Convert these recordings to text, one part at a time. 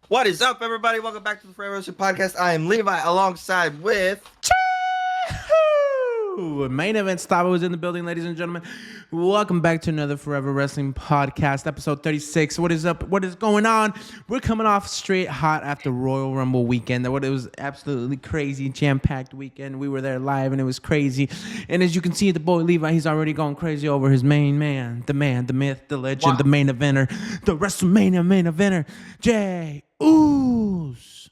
What is up, everybody? Welcome back to the Forever Wrestling Podcast. I am Levi alongside with... Main event stop was in the building, ladies and gentlemen. Welcome back to another Forever Wrestling Podcast, episode 36. What is up? What is going on? We're coming off straight hot after Royal Rumble weekend. It was absolutely crazy, jam-packed weekend. We were there live, and it was crazy. And as you can see, the boy Levi, he's already going crazy over his main man, the myth, the legend, the main eventer, the WrestleMania main eventer, Jey Uso.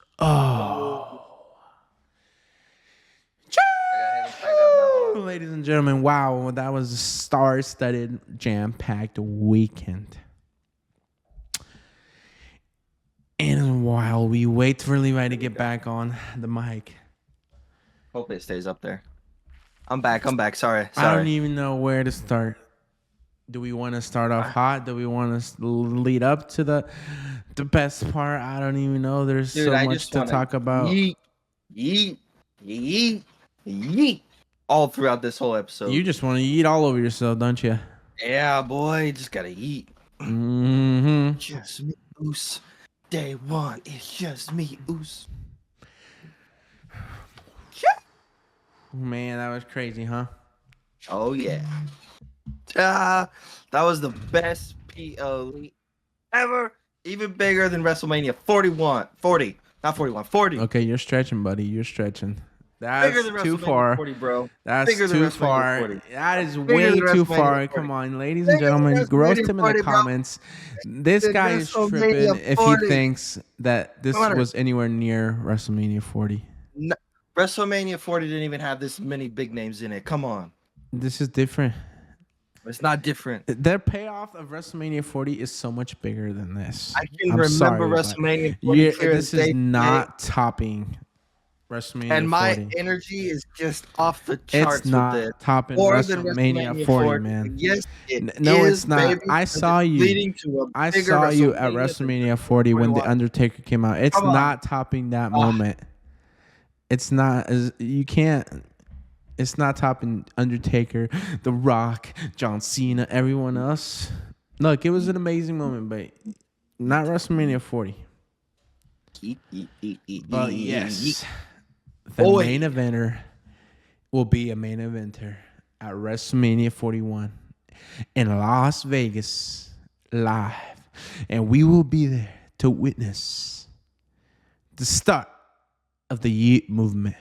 Ladies and gentlemen, wow, that was a star-studded, jam-packed weekend. And while we wait for Levi to get back on the mic, hope it stays up there. I'm back. Sorry. I don't even know where to start. Do we want to start off hot? Do we want to lead up to the best part? I don't even know. There's so much to talk about. Yeet. All throughout this whole episode. You just want to eat all over yourself, don't you? Yeah, boy. Just got to eat. Mm-hmm. Just me, Oos. Day one. It's just me, Oos. Man, that was crazy, huh? Oh, yeah. That was the best PLE ever. Even bigger than WrestleMania 40. Not 41, 40. Okay, you're stretching, buddy. You're stretching. That's too far. 40, bro. That's too far. 40. That is way too far. Come on, ladies and gentlemen. Roast him in the comments. This guy is tripping if he thinks that this was anywhere near WrestleMania 40. No, WrestleMania 40 didn't even have this many big names in it. Come on. This is different. It's not different. Their payoff of WrestleMania 40 is so much bigger than this. I can remember WrestleMania 40. Yeah, this is not topping WrestleMania and my 40. Energy is just off the charts. It's not with it. Topping WrestleMania 40, man. Yes, no, it's not. Baby. I saw you. I saw you at WrestleMania 40 when The Undertaker came out. It's not topping that moment. It's not. You can't. It's not topping Undertaker, The Rock, John Cena, everyone else. Look, it was an amazing moment, but not WrestleMania 40. But yes, the main eventer will be a main eventer at WrestleMania 41 in Las Vegas live. And we will be there to witness the start of the Yeet movement.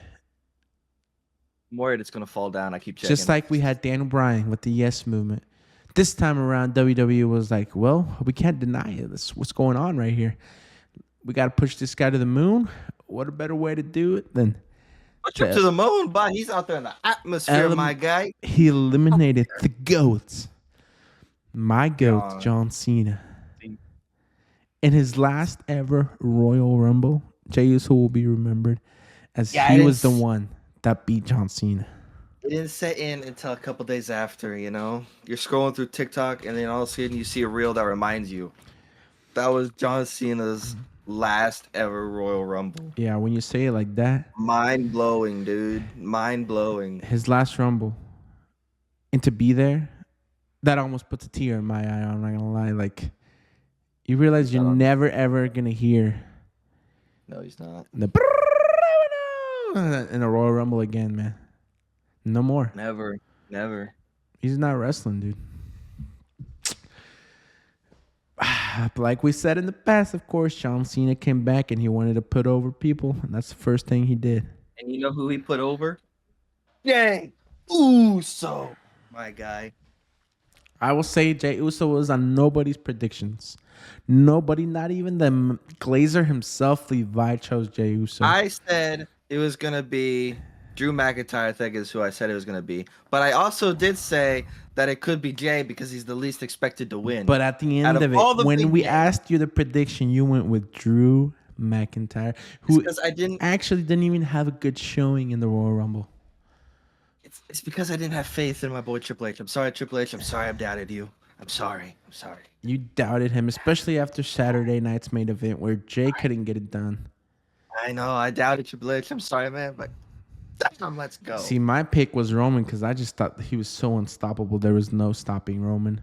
I'm worried it's going to fall down. I keep checking. Just like we had Daniel Bryan with the Yes movement. This time around, WWE was like, well, we can't deny it. That's what's going on right here. We got to push this guy to the moon. What a better way to do it than... Push him to the moon, but he's out there in the atmosphere, my guy. He eliminated the GOAT. My GOAT, John Cena. In his last ever Royal Rumble, Jey Uso will be remembered as he was the one that beat John Cena. It didn't set in until a couple days after, you know? You're scrolling through TikTok, and then all of a sudden you see a reel that reminds you. That was John Cena's last ever Royal Rumble. Yeah, when you say it like that. Mind-blowing, dude. Mind-blowing. His last Rumble. And to be there, that almost puts a tear in my eye, I'm not going to lie. Like, you realize you're never, ever going to hear. No, he's not. In a Royal Rumble again, man. No more. Never. He's not wrestling, dude. Like we said in the past, of course, John Cena came back and he wanted to put over people. And that's the first thing he did. And you know who he put over? Jey Uso, my guy. I will say Jey Uso was on nobody's predictions. Nobody, not even the Glazer himself, Levi, chose Jey Uso. I said it was going to be Drew McIntyre, I think is who I said it was going to be. But I also did say that it could be Jey because he's the least expected to win. But at the end of it, when we asked you the prediction, you went with Drew McIntyre, who actually didn't even have a good showing in the Royal Rumble. It's because I didn't have faith in my boy Triple H. I'm sorry, Triple H. I'm sorry I doubted you. I'm sorry. You doubted him, especially after Saturday night's main event where Jey couldn't get it done. I know. I doubted Triple H. I'm sorry, man, but let's go. See, my pick was Roman because I just thought he was so unstoppable. There was no stopping Roman.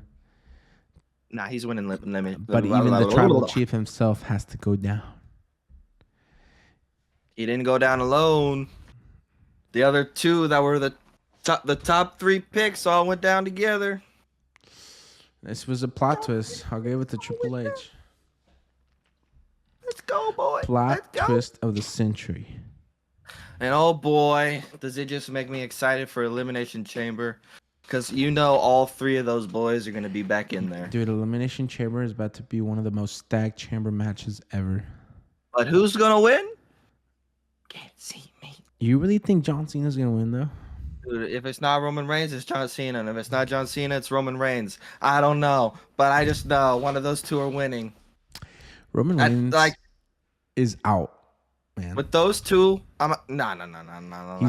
Nah, he's winning limit. But even the tribal chief himself has to go down. he didn't go down alone. The other two that were the top three picks all went down together. This was a plot twist. I'll give it to Triple H. Let's go, boy. Plot Let's go. twist of the century. And oh boy, does it just make me excited for Elimination Chamber. Because all three of those boys are going to be back in there. Dude, Elimination Chamber is about to be one of the most stacked chamber matches ever. But who's going to win? Can't see me. You really think John Cena's going to win, though? Dude, if it's not Roman Reigns, it's John Cena. And if it's not John Cena, it's Roman Reigns. I don't know. But I just know one of those two are winning. Roman Reigns is out, man. With those two, no.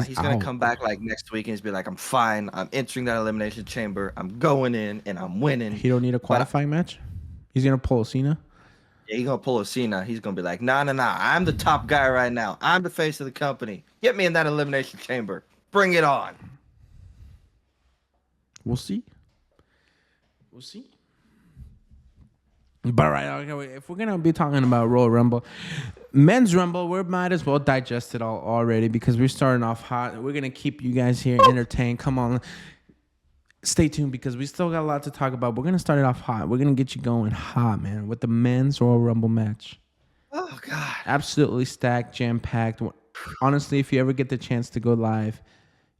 He's going to come back like next week and he's be like, I'm fine. I'm entering that Elimination Chamber. I'm going in and I'm winning. He don't need a qualifying match? He's going to pull a Cena? Yeah, he's going to pull a Cena. He's going to be like, nah. I'm the top guy right now. I'm the face of the company. Get me in that Elimination Chamber. Bring it on. We'll see. But right, okay, if we're gonna be talking about Royal Rumble, Men's Rumble, we might as well digest it all already because we're starting off hot. We're gonna keep you guys here entertained. Come on, stay tuned because we still got a lot to talk about. We're gonna start it off hot. We're gonna get you going hot, man, with the Men's Royal Rumble match. Oh God, absolutely stacked, jam packed. Honestly, if you ever get the chance to go live,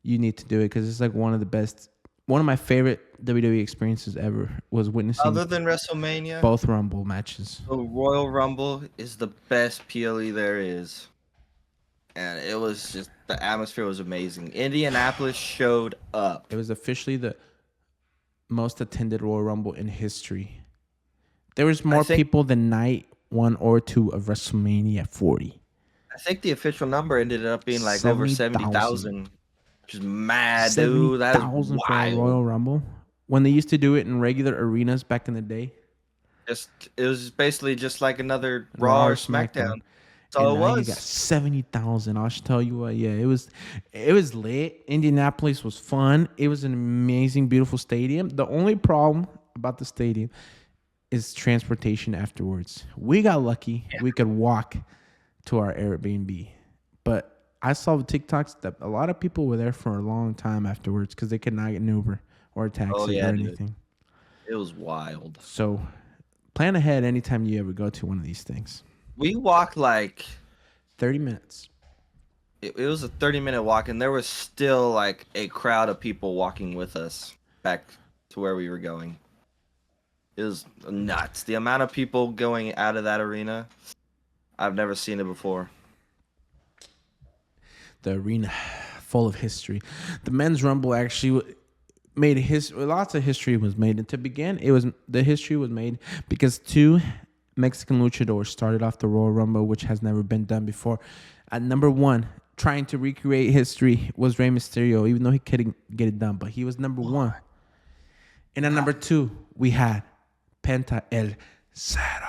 you need to do it because it's like one of my favorite WWE experiences ever was witnessing. Other than WrestleMania, both Rumble matches. The Royal Rumble is the best PLE there is, and it was just the atmosphere was amazing. Indianapolis showed up. It was officially the most attended Royal Rumble in history. There was more people than night 1 or 2 of WrestleMania 40. I think the official number ended up being like over 70,000. Which is mad, dude. That is wild. For a Royal Rumble. When they used to do it in regular arenas back in the day. It was basically just like another Raw or SmackDown. That's all it was. You got 70,000. I'll tell you what, yeah, it was lit. Indianapolis was fun. It was an amazing, beautiful stadium. The only problem about the stadium is transportation afterwards. We got lucky. Yeah. We could walk to our Airbnb. But I saw the TikToks that a lot of people were there for a long time afterwards because they could not get an Uber or a taxi or anything. Dude. It was wild. So plan ahead anytime you ever go to one of these things. We walked like 30 minutes. It was a 30-minute walk, and there was still like a crowd of people walking with us back to where we were going. It was nuts. The amount of people going out of that arena, I've never seen it before. The arena full of history. The Men's Rumble actually made lots of history was made. And to begin, the history was made because 2 Mexican luchadors started off the Royal Rumble, which has never been done before. At number 1, trying to recreate history was Rey Mysterio, even though he couldn't get it done, but he was number 1. And at number 2, we had Penta El Zero.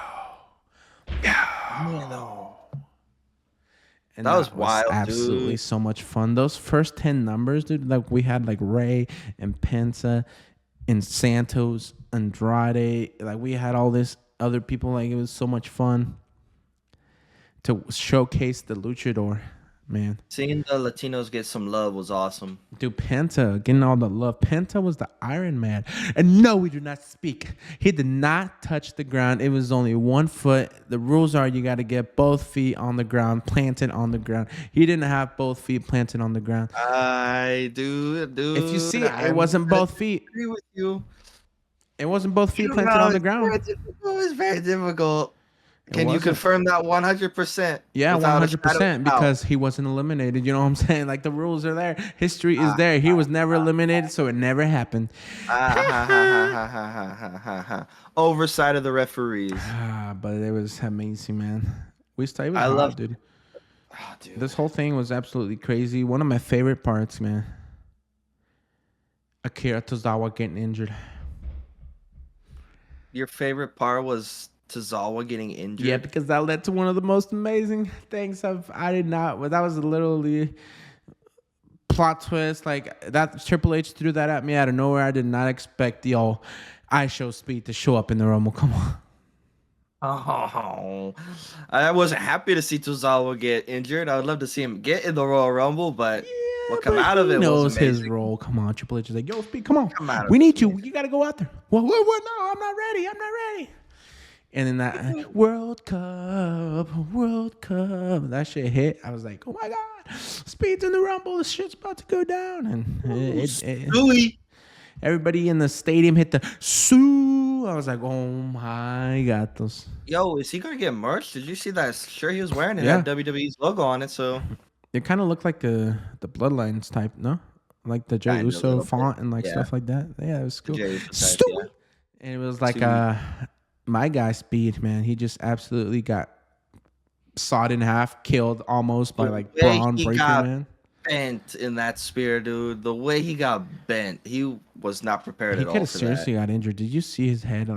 And that was wild, absolutely dude. So much fun. Those first 10 numbers, dude, like we had like Ray and Penta and Santos, Andrade, like we had all this other people. Like it was so much fun to showcase the luchador, man. Seeing the Latinos get some love was awesome. Dude, Penta getting all the love. Penta was the Iron Man. And no, we do not speak. He did not touch the ground. It was only 1 foot. The rules are you got to get both feet on the ground, planted on the ground. He didn't have both feet planted on the ground. I do. If you see it wasn't both feet. I agree with you. It wasn't both feet planted on the ground. It was very difficult. Can you confirm that 100%? Yeah, 100% because he wasn't eliminated. You know what I'm saying? Like the rules are there. History is there. He was never eliminated, so it never happened. Oversight of the referees. But it was amazing, man. I love, dude. Oh, dude. This whole thing was absolutely crazy. One of my favorite parts, man. Akira Tozawa getting injured. Your favorite part was Tozawa getting injured? Yeah, because that led to one of the most amazing things that was literally plot twist. Like that Triple H threw that at me out of nowhere. I did not expect the I Show Speed to show up in the Rumble. Come on. Oh, I wasn't happy to see Tozawa get injured. I would love to see him get in the Royal Rumble, but Yeah, what come but out of he it was knows his amazing. role. Come on, Triple H is like, yo, Speed, come on. Come out of We it was need you. amazing. You got to go out there. What? No, I'm not ready. I'm not ready. And then that World Cup, that shit hit. I was like, oh my God, Speed's in the Rumble. This shit's about to go down. And Stewie. everybody in the stadium hit the Sue. I was like, oh my God. Yo, is he gonna get merch? Did you see that shirt he was wearing? It Yeah. had WWE's logo on it, so It kind of looked like the Bloodlines type, no? Like the Jey kind of a Uso little bit. font and like Yeah, stuff like that. Yeah, it was the cool. Jey Uso type. Yeah, Stewie. And it was like Stewie. my guy Speed, man. He just absolutely got sawed in half, killed almost by The like way Braun he Breaker, got man. bent in that spear, dude. The way he got bent, he was not prepared He at could all have for that. seriously got injured. Did you see his head?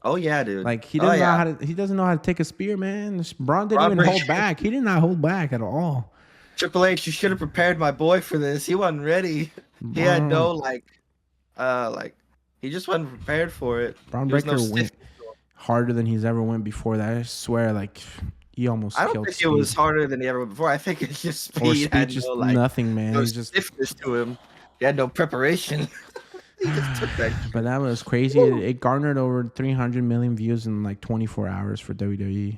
Oh yeah, dude. Like he Oh doesn't know yeah. how to. He doesn't know how to take a spear, man. Braun didn't Braun even hold Breaker. back. He did not hold back at all. Triple H, you should have prepared my boy for this. He wasn't ready. He had Braun, no like he just wasn't prepared for it. Braun There was no Breaker stiff. went harder than he's ever went before that. I swear, like he almost I don't killed think Speed. it was harder than he ever went before. I think it's just Or speed Speed had just no nothing, man. no He's just. stiffness to him. He had no preparation. He just took that. But that was crazy. It garnered over 300 million views in like 24 hours for WWE.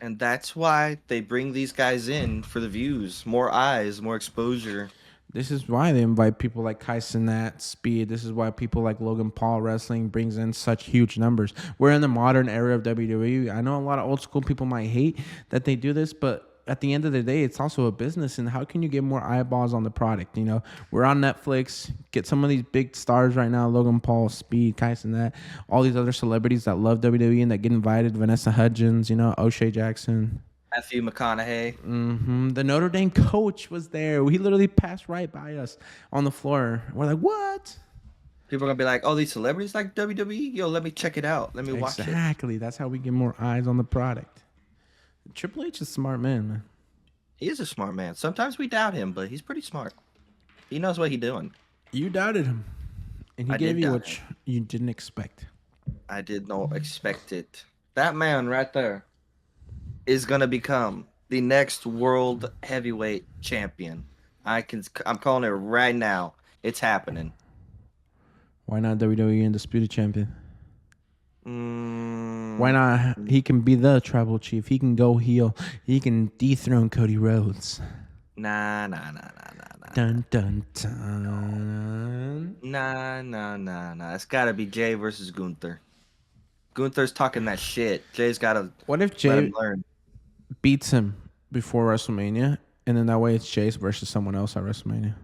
And that's why they bring these guys in for the views, more eyes, more exposure. This is why they invite people like Kai Cenat, Speed. This is why people like Logan Paul Wrestling brings in such huge numbers. We're in the modern era of WWE. I know a lot of old school people might hate that they do this, but at the end of the day, it's also a business. And how can you get more eyeballs on the product? You know, we're on Netflix. Get some of these big stars right now: Logan Paul, Speed, Kai Cenat, all these other celebrities that love WWE and that get invited. Vanessa Hudgens, you know, O'Shea Jackson. Matthew McConaughey. The Notre Dame coach was there. He literally passed right by us on the floor. We're like, what? People are gonna be like, "Oh, these celebrities like WWE? Yo, let me check it out. Let me watch it." Exactly. That's how we get more eyes on the product. Triple H is a smart man. He is a smart man. Sometimes we doubt him, but he's pretty smart. He knows what he's doing. You doubted him, and he I gave did you doubt what you didn't expect. I did not expect it. That man right there is gonna become the next world heavyweight champion. I'm calling it right now. It's happening. Why not WWE Undisputed Champion? Mm, Why not? He can be the tribal chief. He can go heel. He can dethrone Cody Rhodes. Nah. Dun dun dun. Nah. It's gotta be Jay versus Gunther. Gunther's talking that shit. Jay's gotta What if let Jay him learn. beats him before WrestleMania, and then that way it's Chase versus someone else at WrestleMania?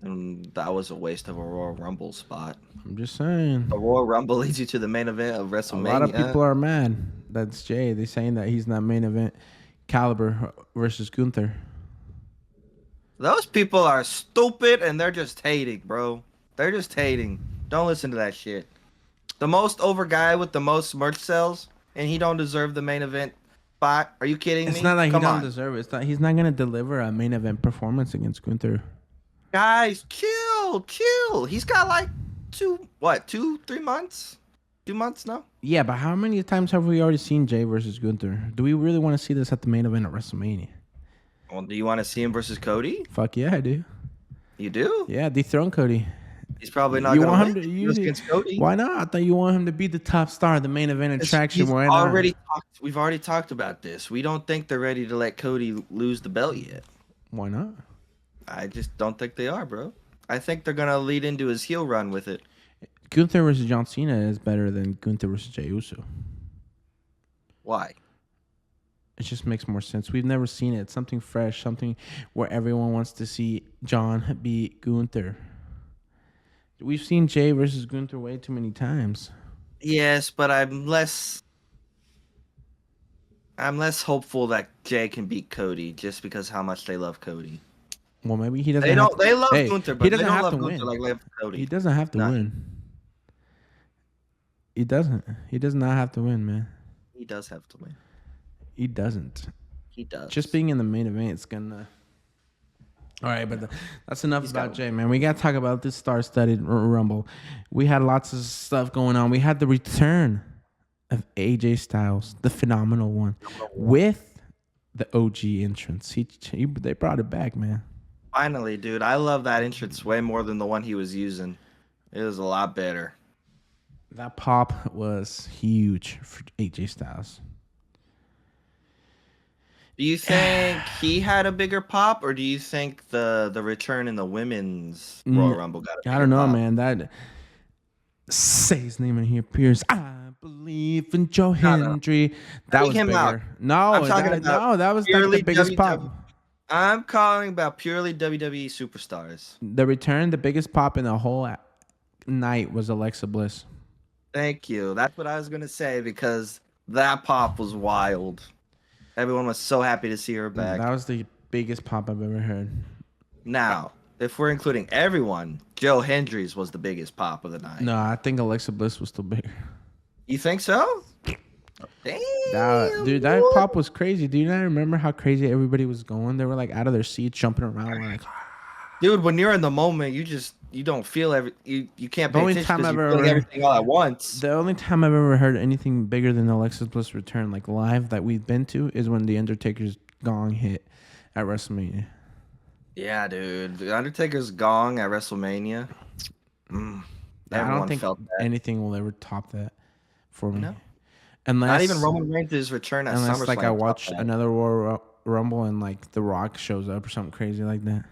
And that was a waste of a Royal Rumble spot. I'm just saying. The Royal Rumble leads you to the main event of A WrestleMania. lot of people are mad. That's Jay. They're saying that he's not main event caliber versus Gunther. Those people are stupid and they're just hating, bro. They're just hating. Don't listen to that shit. The most over guy with the most merch sales, and he don't deserve the main event spot. Are you kidding me? It's not like he Come don't on. deserve it. It's not, he's not gonna deliver a main event performance against Gunther. Guys, chill. He's got like 3 months? 2 months now? Yeah, but how many times have we already seen Jay versus Gunther? Do we really want to see this at the main event at WrestleMania? Well, do you want to see him versus Cody? Fuck yeah, I do. You do? Yeah, dethrone Cody. He's probably not You going want to him win. to He use goes it? against Cody. Why not? I thought you want him to be the top star, the main event attraction. He's Why not? we've already talked about this. We don't think they're ready to let Cody lose the belt yet. Why not? I just don't think they are, bro. I think they're gonna lead into his heel run with it. Gunther versus John Cena is better than Gunther versus Jey Uso. Why? It just makes more sense. We've never seen it. It's something fresh, something where everyone wants to see John beat Gunther. We've seen Jay versus Gunther way too many times. Yes, but I'm less hopeful that Jay can beat Cody just because how much they love Cody. Well, maybe he doesn't. They have don't. to, They love hey, Gunther, he but they doesn't don't have love to Gunther win. like they love Cody. He doesn't have to Nah. win. He doesn't. He does not have to win, man. He does have to win. He doesn't. He does. Just being in the main event, it's gonna. All right, but that's enough He's about got- Jay, man. We gotta talk about this star-studded Rumble. We had lots of stuff going on. We had the return of AJ Styles, the phenomenal one, with the OG entrance. They brought it back, man. Finally, dude, I love that entrance way more than the one he was using. It was a lot better. That pop was huge for AJ Styles. Do you think he had a bigger pop, or do you think the return in the women's Royal Rumble got a bigger I don't know, pop? man. That say his name and he appears. I believe in Joe Hendry. That was him bigger. out. No, I'm talking about that was like the purely biggest pop. I'm calling about purely WWE superstars. The return, the biggest pop in the whole night was Alexa Bliss. Thank you. That's what I was gonna say because that pop was wild. Everyone was so happy to see her back. That was the biggest pop I've ever heard. Now, if we're including everyone, Joe Hendry's was the biggest pop of the night. No, I think Alexa Bliss was still bigger. You think so? Damn, Dude, that pop was crazy. Do you not remember how crazy everybody was going? They were like out of their seats, jumping around, like. Dude, when you're in the moment, you don't feel you can't pay attention because you're feeling everything all at once. The only time I've ever heard anything bigger than Alexa Bliss return, like live, that we've been to, is when the Undertaker's gong hit at WrestleMania. Yeah, dude, the Undertaker's gong at WrestleMania. I don't think anything will ever top that for me. No. Unless, not even Roman Reigns' return at SummerSlam. Like I watched another Royal Rumble and like The Rock shows up or something crazy like that.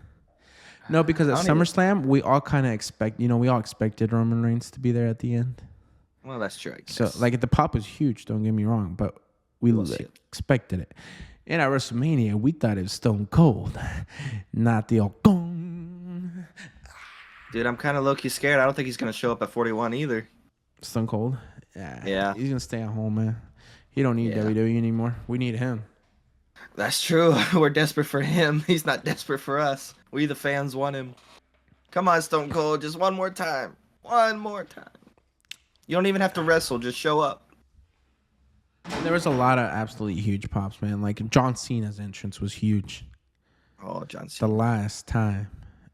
No, because at SummerSlam we all kind of we all expected Roman Reigns to be there at the end. Well, that's true. I guess. So like the pop was huge. Don't get me wrong, but we expected it. And at WrestleMania, we thought it was Stone Cold, not the old gong. Dude, I'm kind of low-key scared. I don't think he's gonna show up at 41 either. Stone Cold. Yeah. He's gonna stay at home, man. He don't need WWE anymore. We need him. That's true. We're desperate for him. He's not desperate for us. We the fans want him. Come on, Stone Cold, just one more time. One more time. You don't even have to wrestle. Just show up. There was a lot of absolutely huge pops, man. Like John Cena's entrance was huge. Oh, John Cena. The last time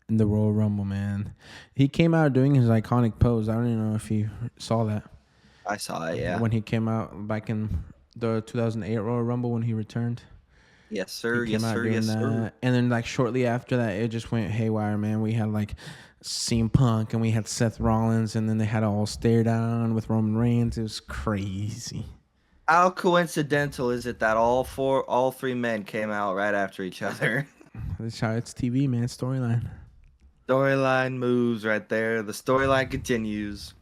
in the Royal Rumble, man. He came out doing his iconic pose. I don't even know if you saw that. I saw it, yeah. When he came out back in the 2008 Royal Rumble when he returned. Yes, sir. Yes, sir. Yes, sir. And then like shortly after that, it just went haywire, man. We had like CM Punk and we had Seth Rollins, and then they had a all stare down with Roman Reigns. It was crazy. How coincidental is it that all three men came out right after each other? That's how it's TV, man. Storyline. Storyline moves right there. The storyline continues.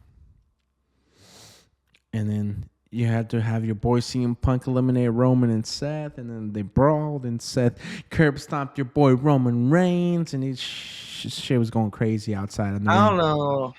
And then you had to have your boy CM Punk eliminate Roman and Seth, and then they brawled, and Seth curb stomped your boy Roman Reigns, and shit was going crazy outside of the ring. I don't know.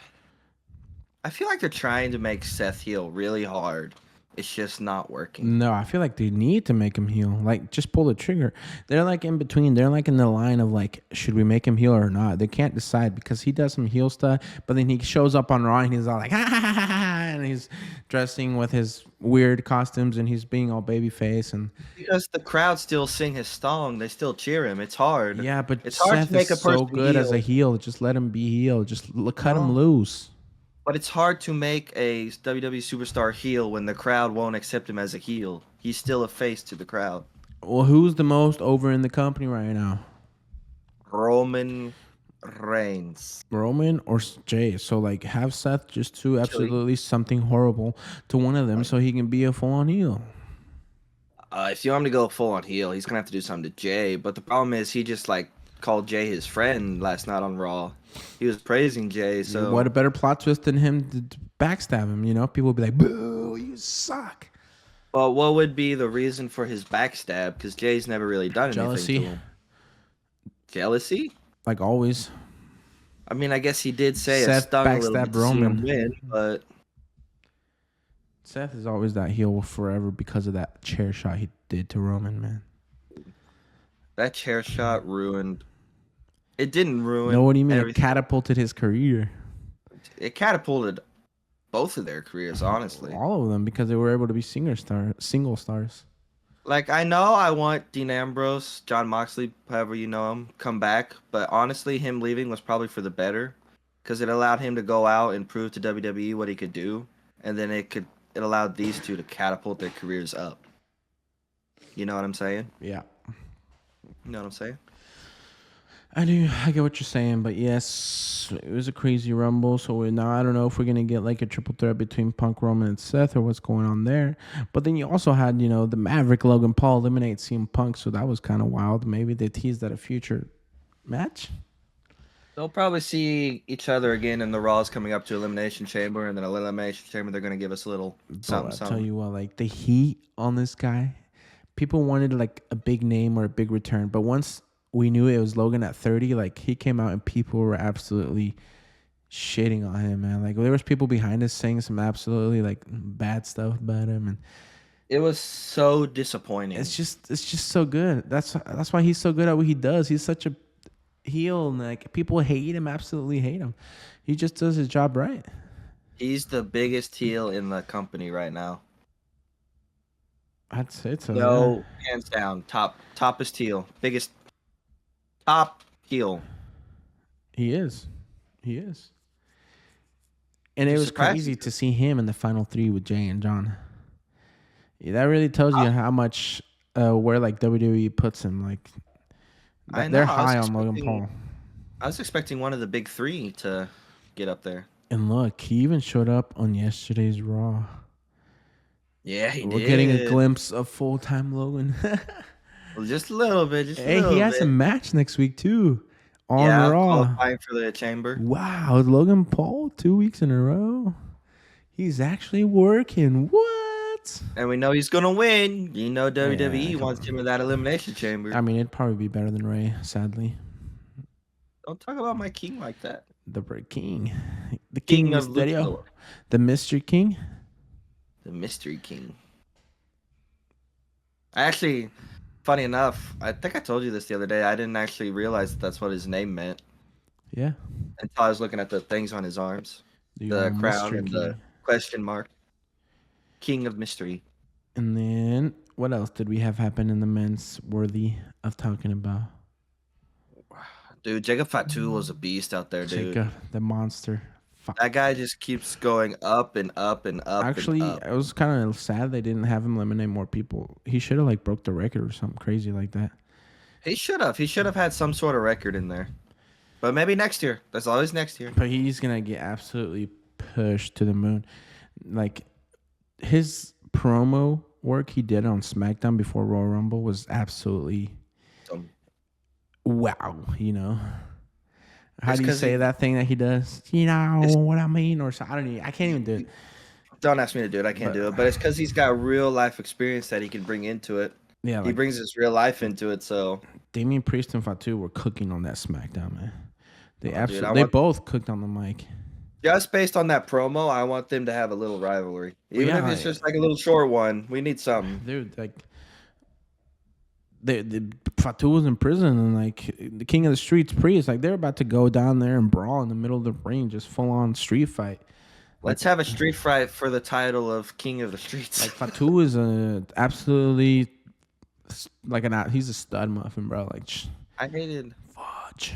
I feel like they're trying to make Seth heel really hard. It's just not working. No, I feel like they need to make him heel. Like, just pull the trigger. They're like in between. They're like in the line of like, should we make him heel or not? They can't decide because he does some heel stuff, but then he shows up on Raw and he's all like, ha ha ha ha, and he's dressing with his weird costumes and he's being all babyface. And because the crowd still sing his song, they still cheer him. It's hard. Yeah, but it's hard Seth to make a person so good heel. As a heel. Just let him be heel. Just cut him loose. But it's hard to make a WWE superstar heel when the crowd won't accept him as a heel. He's still a face to the crowd. Well, who's the most over in the company right now? Roman Reigns. Roman or Jay. So, like, have Seth just do absolutely something horrible to one of them so he can be a full-on heel. If you want him to go full-on heel, he's going to have to do something to Jay. But the problem is he just, like, called Jay his friend last night on Raw. He was praising Jay, so... What a better plot twist than him to backstab him, you know? People would be like, boo, you suck. Well, what would be the reason for his backstab? Because Jay's never really done anything to him. Jealousy? Like always. I mean, I guess he did say Seth it stung a little bit to see him win, but... Seth is always that heel forever because of that chair shot he did to Roman, man. That chair shot ruined... It didn't ruin. No, what do you mean? Everything. It catapulted his career. It catapulted both of their careers, honestly. All of them, because they were able to be single stars. Like, I know I want Dean Ambrose, John Moxley, however you know him, come back. But honestly, him leaving was probably for the better. Because it allowed him to go out and prove to WWE what he could do. And then it could it allowed these two to catapult their careers up. You know what I'm saying? Yeah. You know what I'm saying? I do. I get what you're saying, but yes, it was a crazy rumble. So now I don't know if we're gonna get like a triple threat between Punk, Roman, and Seth, or what's going on there. But then you also had, the Maverick Logan Paul eliminate CM Punk, so that was kind of wild. Maybe they teased that a future match. They'll probably see each other again in the Raws coming up to Elimination Chamber, and then Elimination Chamber, they're gonna give us a little Bro, something, I tell something. you what, like the heat on this guy, people wanted like a big name or a big return, but once we knew it was Logan at 30, like he came out and people were absolutely shitting on him, man. Like there was people behind us saying some absolutely like bad stuff about him, and It was so disappointing. it's just so good. That's why he's so good at what he does. He's such a heel, and like people hate him, absolutely hate him. He just does his job right. He's the biggest heel in the company right now. I'd say so. No, hands down, toppest heel, biggest top heel. He is. He is. And it Which was surprises crazy you. to see him in the final three with Jay and John. Yeah, that really tells you how much where like WWE puts him. Like I know, they're I was high on Logan expecting- Paul. I was expecting one of the big three to get up there. And look, he even showed up on yesterday's Raw. Yeah, he We're did. getting a glimpse of full-time Logan. Well, just a little bit. Just Hey, a little he has bit. a match next week too on Yeah, Raw. qualifying for the chamber. Wow, Logan Paul 2 weeks in a row. He's actually working. What? And we know he's gonna win. You know WWE come wants him in that elimination chamber. I mean, it'd probably be better than Ray, sadly. Don't talk about my king like that. The King. The King King of Mysterio. Luchador. The Mr. King. The mystery king. I actually, funny enough, I think I told you this the other day. I didn't actually realize that's what his name meant Yeah. until I was looking at the things on his arms. The old crown Mr. and King. the question mark. King of mystery. And then what else did we have happen in the men's worthy of talking about? Dude, Jacob Fatu was a beast out there, dude. Jacob, the monster. Fuck. That guy just keeps going up and up and up. Actually, and up. I was kind of sad they didn't have him eliminate more people. He should have like broke the record or something crazy like that. He should have. He should have had some sort of record in there. But maybe next year. That's always next year. But he's gonna get absolutely pushed to the moon. Like his promo work he did on SmackDown before Royal Rumble was absolutely wow. How It's do you 'cause say that thing that he does? You know what I mean? Or so, I don't even. I can't even do it. Don't ask me to do it. I can't do it. But it's because he's got real life experience that he can bring into it. Yeah, He like brings his real life into it. So Damian Priest and Fatu were cooking on that SmackDown, man. They dude, absolutely they both cooked on the mic. just based on that promo, I want them to have a little rivalry. Even Yeah, if it's just like a little short one. We need something. Dude, like the Fatu was in prison, and like the King of the Streets Priest, like they're about to go down there and brawl in the middle of the ring, just full on street fight. Let's have a street fight for the title of King of the Streets. Like Fatu is a absolutely like he's a stud muffin, bro. Like I hated. fudge.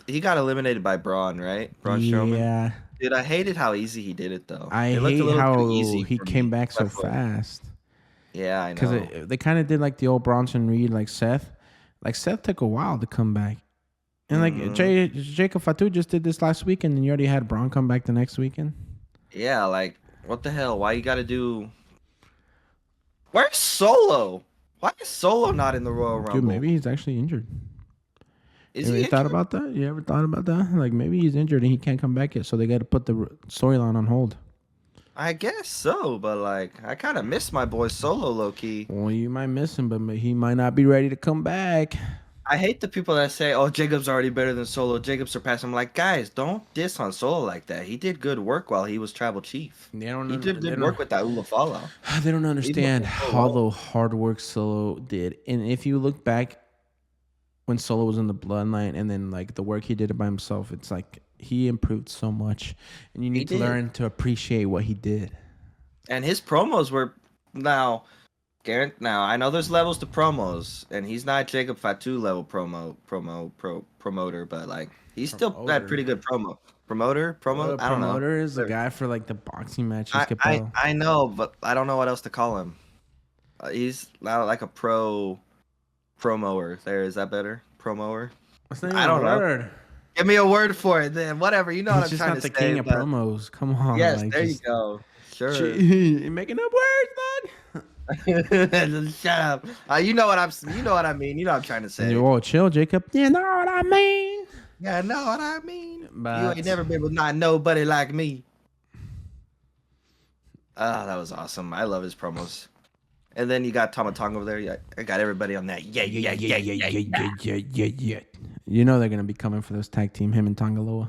He got eliminated by Braun, right? Braun Strowman. Yeah, Dude, I hated how easy he did it though. I It looked a hate little how too easy he for came me. back so That's what- fast. Yeah, I know. Because they kind of did like the old Bronson Reed, like Seth. Like Seth took a while to come back. And like Jacob Fatu just did this last weekend, and you already had Braun come back the next weekend. Yeah, like what the hell? Why you got to do? Where's Solo? Why is Solo not in the Royal Rumble? Dude, maybe he's actually injured. Is You he ever thought injured? about that? You ever thought about that? Like maybe he's injured and he can't come back yet, so they got to put the storyline on hold. I guess so, but like I kind of miss my boy Solo low key. Well, you might miss him, but he might not be ready to come back. I hate the people that say, "Oh, Jacob's already better than Solo. Jacob surpassed him." Like, guys, don't diss on Solo like that. He did good work while he was tribal chief. They don't. He did good work with that Ulafalo. They don't understand so how well. the hard work Solo did, and if you look back when Solo was in the Bloodline, and then like the work he did by himself, it's like he improved so much, and you need to did. learn to appreciate what he did. And his promos were now, Garrett. Now I know there's levels to promos, and he's not Jacob Fatu level promoter, but like he's still Promoter. had pretty good promo. Promo? I don't know. Promoter is the guy for like the boxing matches. I, I Capel. I know, but I don't know what else to call him. He's not like a promoer. There, is that better? Promoer? That's not even I a don't know. word. Give me a word for it then. Whatever. You know what He's I'm just trying not to the say. king of But promos. Come on, yes, like there you just go. Sure. you're making up words, Shut up. You know what You know what I mean. You know what I'm trying to dog. And say. you're all chill, Jacob. You know what I mean? Yeah, know what I mean. You ain't But never been with not nobody like me. Oh, that was awesome. I love his promos. And then you got Tomatong over there. Yeah, I got everybody on that. Yeah. yeah. You know they're gonna be coming for this tag team, him and Tongaloa.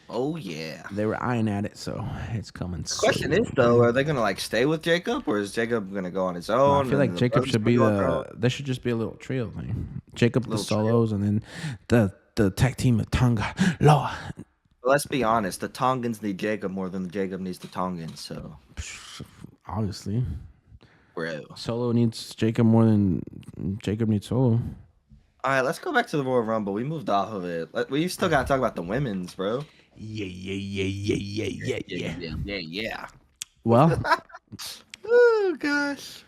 Oh yeah. They were eyeing at it, so it's coming. The question is though, are they gonna like stay with Jacob, or is Jacob gonna go on his No, I own? feel And like the Jacob brothers should gonna be go on their own? there should just be a little trio thing. Jacob the Little trio. solos, and then the tag team of Tongaloa. Let's be honest. The Tongans need Jacob more than Jacob needs the Tongans. So, Obviously, bro. Solo needs Jacob more than Jacob needs Solo. All right, let's go back to the Royal Rumble. We moved off of it. We still gotta talk about the women's, bro. Yeah. Well, Oh gosh.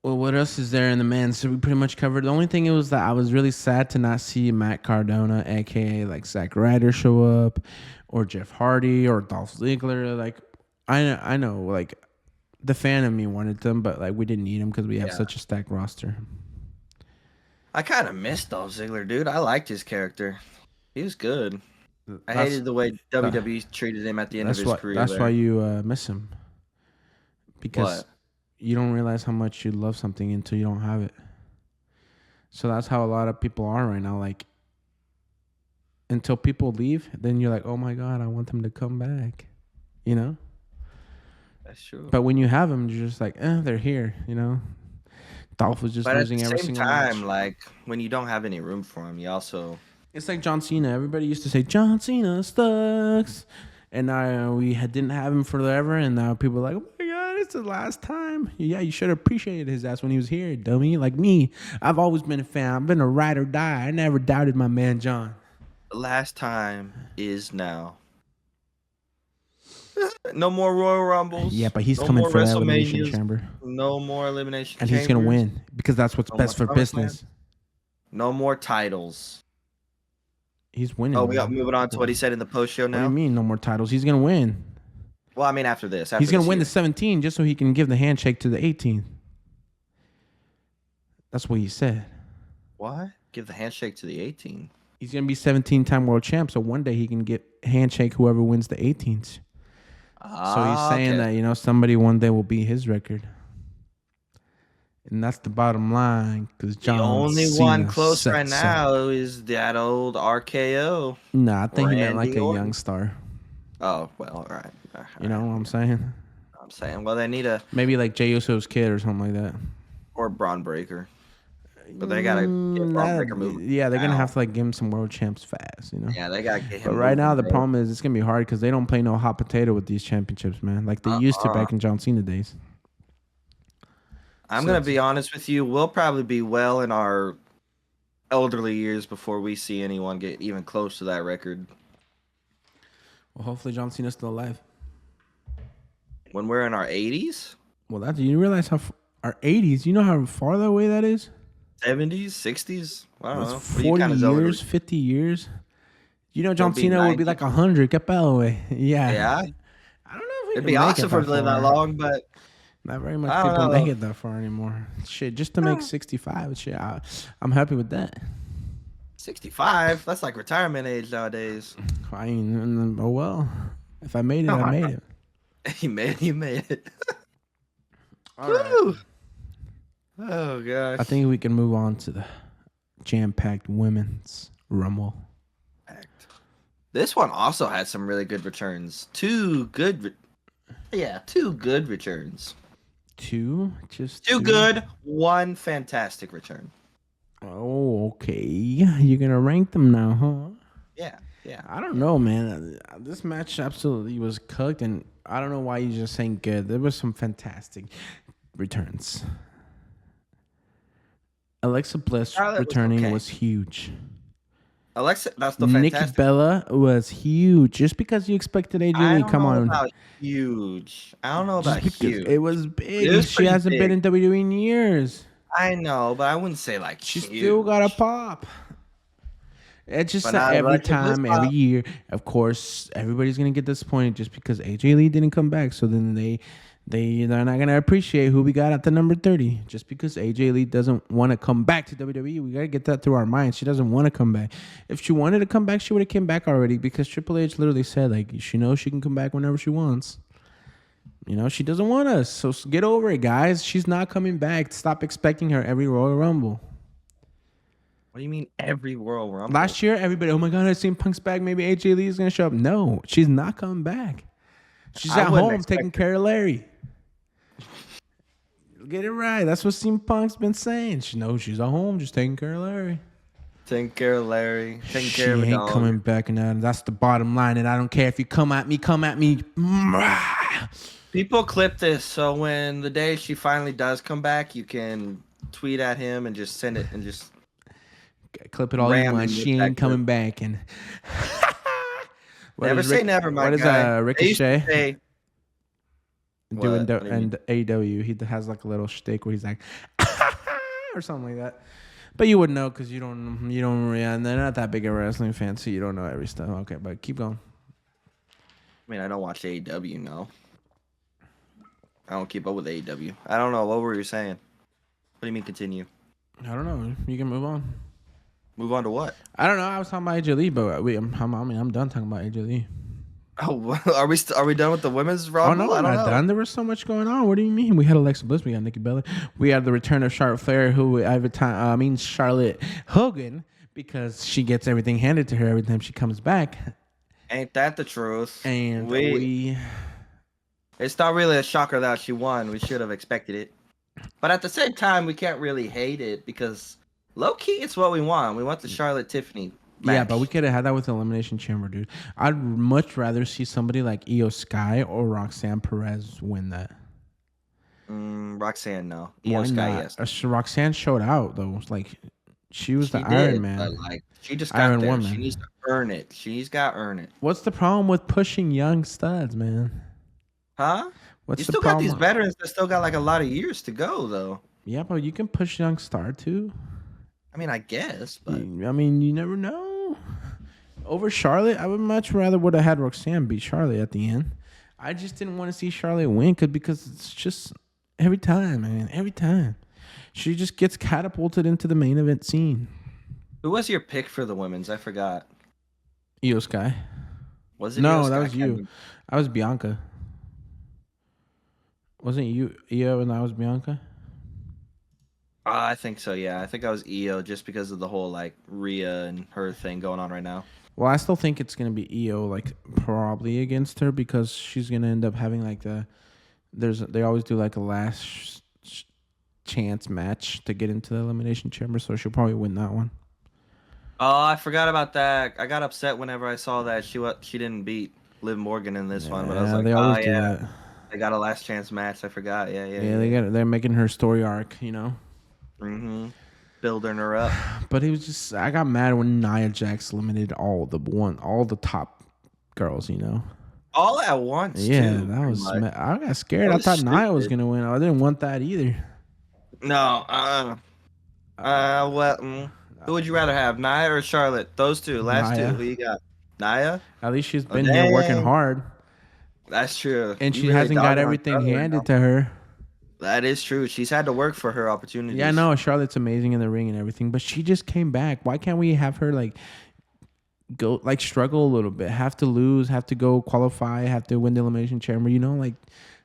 what else is there in the men? So we pretty much covered. The only thing it was that I was really sad to not see Matt Cardona, aka like Zack Ryder, show up, or Jeff Hardy, or Dolph Ziggler. Like I know, like the fan of me wanted them, but like we didn't need them because we have such a stacked roster. I kind of missed Dolph Ziggler, dude. I liked his character. He was good. I hated the way WWE treated him at the end of his career. That's why you miss him, because What? you don't realize how much you love something until you don't have it. So that's how a lot of people are right now. Like until people leave, then you're like, oh my god, I want them to come back. You know. That's true. But when you have them, you're just like, they're here. You know. Dolph was just But at losing the every same single time, match. like when you don't have any room for him, you also It's like John Cena. Everybody used to say John Cena sucks, and now didn't have him forever, and now people are like, oh my god, it's the last time. Yeah, you should have appreciated his ass when he was here, dummy. Like me, I've always been a fan. I've been a ride or die. I never doubted my man John. the last time is now. No more Royal Rumbles. Yeah, but he's no coming more for the Elimination WrestleManias, Chamber, No more Elimination and Chambers. he's gonna win because that's what's No best more for SummerSlam. business. No more titles. He's winning. Oh, we got man. moving on to what he said in the post show What do now. you mean no more titles? He's gonna win. Well, I mean after this. He's gonna this win year. the 17 just so he can give the handshake to the 18. That's what he said. What? Give the handshake to the 18. He's gonna be 17-time world champ, so one day he can get handshake whoever wins the 18s. So he's saying that somebody one day will beat his record, and that's the bottom line. Because the only Cena one close right sucks. now is that old RKO. Nah, I think he meant Randy like a Orton. young star. Oh well, all right. You know what I'm saying? I'm saying, well, they need a Maybe like Jey Uso's kid or something like that. or Braun Breaker, but they gotta get Braun Breaker moving. Yeah, they're gonna now. have to like give him some world champs fast. Yeah, they gotta get him. But right now, the bro. problem is it's gonna be hard because they don't play no hot potato with these championships, man. Like they used to back in John Cena days. I'm gonna be honest with you. We'll probably be well in our elderly years before we see anyone get even close to that record. Well, hopefully John Cena's still alive. When we're in our 80s, Well, do you realize how our 80s? You know how far away that is? 70s, 60s. I don't know. That's What are you 40 kinda years, elderly? 50 years. You know, John It'll be Cena would be 90. like 100. Get away. Yeah. Yeah, I don't know if we it'd can be make awesome it for living that far. long, but Not very much I don't people know. make it that far anymore. Shit, just to make 65. Shit, I'm happy with that. 65. That's like retirement age nowadays. I mean, oh well. If I made it, I made it. He made it. All right. Woo. Oh gosh. I think we can move on to the jam-packed women's Rumble. This one also had some really good returns. Two good returns. Two Good, one fantastic return. Oh, okay. You're gonna rank them now, huh? Yeah. I don't know, man. This match absolutely was cooked, and I don't know why you're just saying good. There was some fantastic returns. Alexa Bliss Charlotte was returning okay. was huge. Alexa, that's the Nikki fantastic. Bella was huge. Just because you expected AJ I Lee, don't come know on. about huge. I don't know about Just because it huge. was It big. was She pretty hasn't been big. in WWE in years. I know, but I wouldn't say like She still got a huge. pop. It's just But that not every Alexa Bliss time, every pop. year, of course, everybody's gonna get disappointed just because AJ Lee didn't come back. So then they're not gonna appreciate who we got at the number 30. Just because AJ Lee doesn't want to come back to WWE, we gotta get that through our minds. She doesn't want to come back. If she wanted to come back, she would have came back already. Because Triple H literally said like she knows she can come back whenever she wants. She doesn't want us. So get over it, guys. She's not coming back. Stop expecting her every Royal Rumble. What do you mean every Royal Rumble? Last year, everybody, oh my God, I seen Punk's back. Maybe AJ Lee is going to show up. No, she's not coming back. She's I at wouldn't home taking expect her. care of Larry. Get it right. That's what CM Punk's been saying. She knows she's at home just taking care of Larry. Taking care of Larry. Taking She care of a ain't dog. coming back, and that's the bottom line. And I don't care if you come at me, come at me. People clip this, so when the day she finally does come back, you can tweet at him and just send it and just Clip it all you ram want. him with She that ain't clip. coming back. And Never say never, my What is guy. They used to Ricochet say, doing? what? What do you mean? And AEW, he has like a little shtick where he's like, or something like that. But you wouldn't know because you don't. Yeah, and they're not that big a wrestling fan, so you don't know every stuff. Okay, but keep going. I mean, I don't watch AEW, no. I don't keep up with AEW. I don't know. What were you saying? What do you mean continue? I don't know. You can move on. Move on to what? I don't know. I was talking about AJ Lee, but I'm done talking about AJ Lee. Oh, are we done with the women's Oh Rumble? no, we're I don't not know. done. There was so much going on. What do you mean? We had Alexa Bliss, we got Nikki Bella, we had the return of Charlotte Flair, who every time Charlotte Hogan, because she gets everything handed to her every time she comes back. Ain't that the truth? And it's not really a shocker that she won. We should have expected it. But at the same time, we can't really hate it because low key, it's what we want. We want the Charlotte Tiffany match. Yeah, but we could have had that with the Elimination Chamber, dude. I'd much rather see somebody like Io Sky or Roxanne Perez win that. Roxanne, no. Why Io Sky, not? yes. Roxanne showed out though. Like she was the She Iron did, Man. but like she just got Iron there. Woman. She needs to earn it. She's got to earn it. What's the problem with pushing young studs, man? Huh? What's You the still got problem? these veterans that still got like a lot of years to go, though. Yeah, but you can push young star too. I mean, I guess, but I mean, you never know. Over Charlotte, I would much rather would have had Roxanne beat Charlotte at the end. I just didn't want to see Charlotte win because it's just every time, man, every time. She just gets catapulted into the main event scene. who was your pick for the women's? I forgot. Io Sky. Was it No, Io that Sky? was you. I was Bianca. Wasn't you Io and I was Bianca? I think so, yeah. I think I was Io just because of the whole like Rhea and her thing going on right now. Well, I still think it's gonna be Io, like probably against her because she's gonna end up having like they always do like a last chance match to get into the Elimination Chamber, so she'll probably win that one. Oh, I forgot about that. I got upset whenever I saw that she didn't beat Liv Morgan in this one, but I was like, they oh always do yeah, that. they got a last chance match. I forgot. Yeah. They're making her story arc, Building her up. But it was just I got mad when Nia Jax eliminated all the top girls, All at once. Yeah, too, that was. pretty much. I got scared. That I was thought Nia was stupid. gonna win. I didn't want that either. No. Who would you rather have, Nia or Charlotte? Those two, last Nia. two. Who you got? Nia? At least she's been here working dang. hard, That's true. and You she really hasn't got dogging on everything Charlotte right handed now. to her. That is true. She's had to work for her opportunities. Yeah, I know Charlotte's amazing in the ring and everything, but she just came back. Why can't we have her go struggle a little bit, have to lose, have to go qualify, have to win the Elimination Chamber?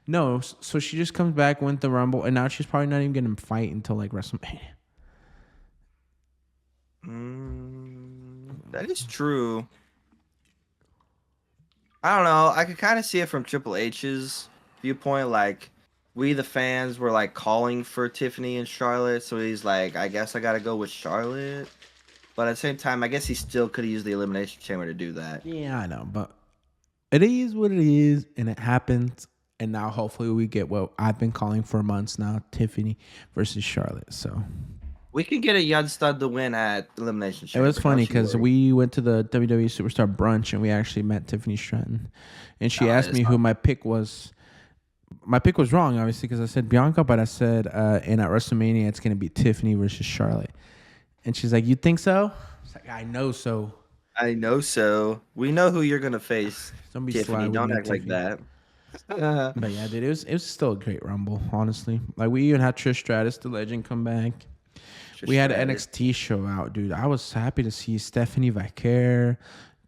No. So she just comes back, wins the Rumble, and now she's probably not even gonna fight until WrestleMania. That is true. I don't know. I could kind of see it from Triple H's viewpoint. Like, we the fans were like calling for Tiffany and Charlotte, so he's like, I guess I gotta go with Charlotte. But at the same time, I guess he still could have used the Elimination Chamber to do that. Yeah, I know, but it is what it is, and it happens. And now hopefully we get what I've been calling for months now: Tiffany versus Charlotte. So We can get a young stud to win at Elimination It Chamber. was funny Don't you because worry. we went to the WWE Superstar brunch and we actually met Tiffany Stratton, and she Oh, asked it's me not. who my pick was. My pick was wrong, obviously, because I said Bianca, but I said, and at WrestleMania it's gonna be Tiffany versus Charlotte, and she's like, "You think so?" I was like, "I know so." I know so. We know who you're gonna face, Don't be sly Tiffany. with Don't me, act like Tiffany. that. But yeah, dude, it was still a great Rumble, honestly. Like we even had Trish Stratus, the legend, come back. We Trish had an Stratus. NXT show out, dude. I was happy to see Stephanie Vicaire,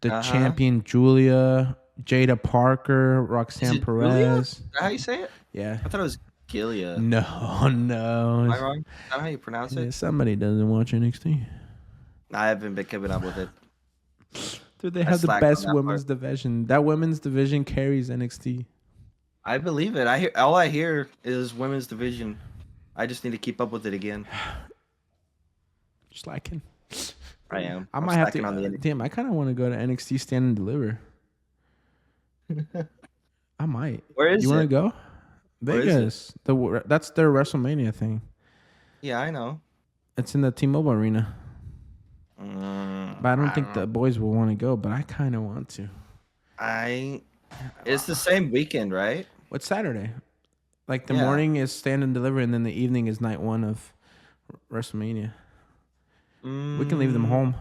the Uh-huh. champion Julia, Jada Parker, Is Roxanne it Julia? Is Perez. that how you say it? Yeah. I thought it was Gilia. No, Am no. I wrong? Is that how you pronounce Yeah, it? somebody doesn't watch NXT. I haven't been keeping up with it. Dude, they I have the slacked on best that women's part. division. That women's division carries NXT. I believe it. I hear all I hear is women's division. I just need to keep up with it again. Slacking. I am. I I'm might have slacking to. on the Damn, I kind of want to go to NXT Stand and Deliver. end. I might. Where You is want to it? go? Where is it? Vegas. That's their WrestleMania thing. Yeah, I know. It's in the T-Mobile Arena. But I don't I think don't the know. boys will want to go. But I kind of want to. I It's the same weekend, right? What's Saturday? Like the Yeah. morning is Stand and Deliver, and then the evening is night one of WrestleMania. We can leave them Mm, home.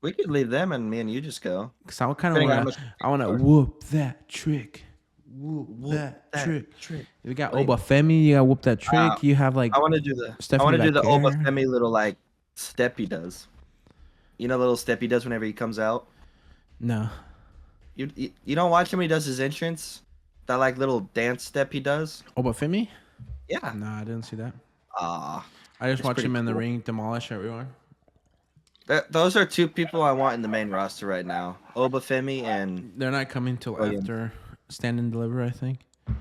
we could leave them and me and you just go. Cause I kind of Depending on how wanna, much I wanna are. whoop that trick, whoop Whoop that that trick. trick. We got Wait. Oba Femi. You got whoop that Uh, trick. You have like I want to do the Stephanie Vicaire. Obafemi little like step he does. You know the little step he does whenever he comes out. No, You don't watch him when he does his entrance. That like little dance step he does. Oba Femi. Yeah. No, I didn't see that. Ah, I just it's watched pretty him in the cool. ring demolish everyone. Those are two people I want in the main roster right now. Obafemi and They're not coming till Williams. after Stand and Deliver, I think. The main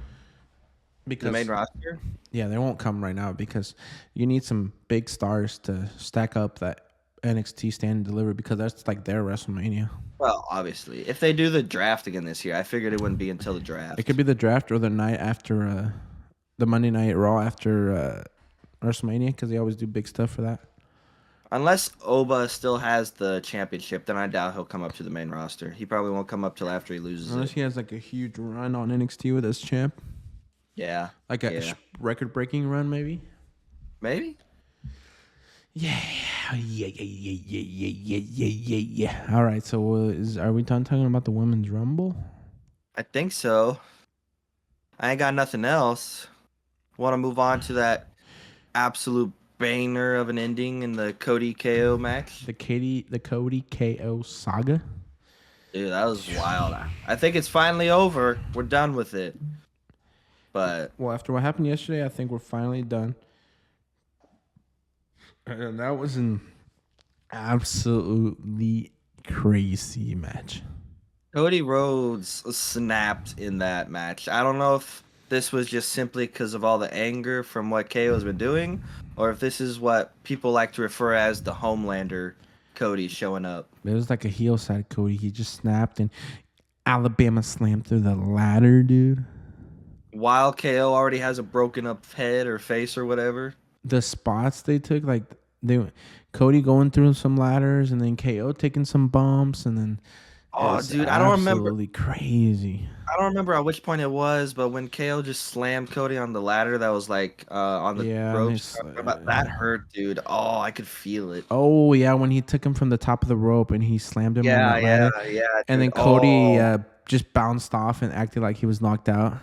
Because roster. yeah, they won't come right now because you need some big stars to stack up that NXT Stand and Deliver because that's like their WrestleMania. Well, obviously, if they do the draft again this year, I figured it wouldn't be until the It could draft. be the draft or the night after the Monday Night Raw after WrestleMania because they always do big stuff for that. Unless Oba still has the championship, then I doubt he'll come up to the main roster. He probably won't come up till after he loses Unless it. he has like a huge run on NXT with his champ, Yeah, like a yeah, record-breaking run, maybe. maybe. Yeah, yeah, yeah, yeah, yeah, yeah, yeah, yeah, yeah. All right, so are we done talking about the women's rumble? I think so. I ain't got nothing else. Want to move on to that absolute banger of an ending in the Cody KO match? The Cody KO saga. Dude, that was wild. I think it's finally over. We're done with it. But Well, after what happened yesterday, I think we're finally done. And that was an absolutely crazy match. Cody Rhodes snapped in that match. I don't know if this was just simply because of all the anger from what KO's been doing, or if this is what people like to refer as the Homelander Cody showing up. It was like a heel side Cody. He just snapped and Alabama slammed through the ladder, dude. While KO already has a broken up head or face or whatever. The spots they took, like they Cody going through some ladders and then KO taking some bumps and then Oh, it's dude, I don't remember. absolutely crazy. I don't remember at which point it was, but when KO just slammed Cody on the ladder, that was like on the Yeah, and ropes. That hurt, dude. Oh, I could feel it. oh yeah, when he took him from the top of the rope and he slammed him on Yeah, that yeah, ladder, yeah, and dude. then Cody Oh, just bounced off and acted like he was knocked out.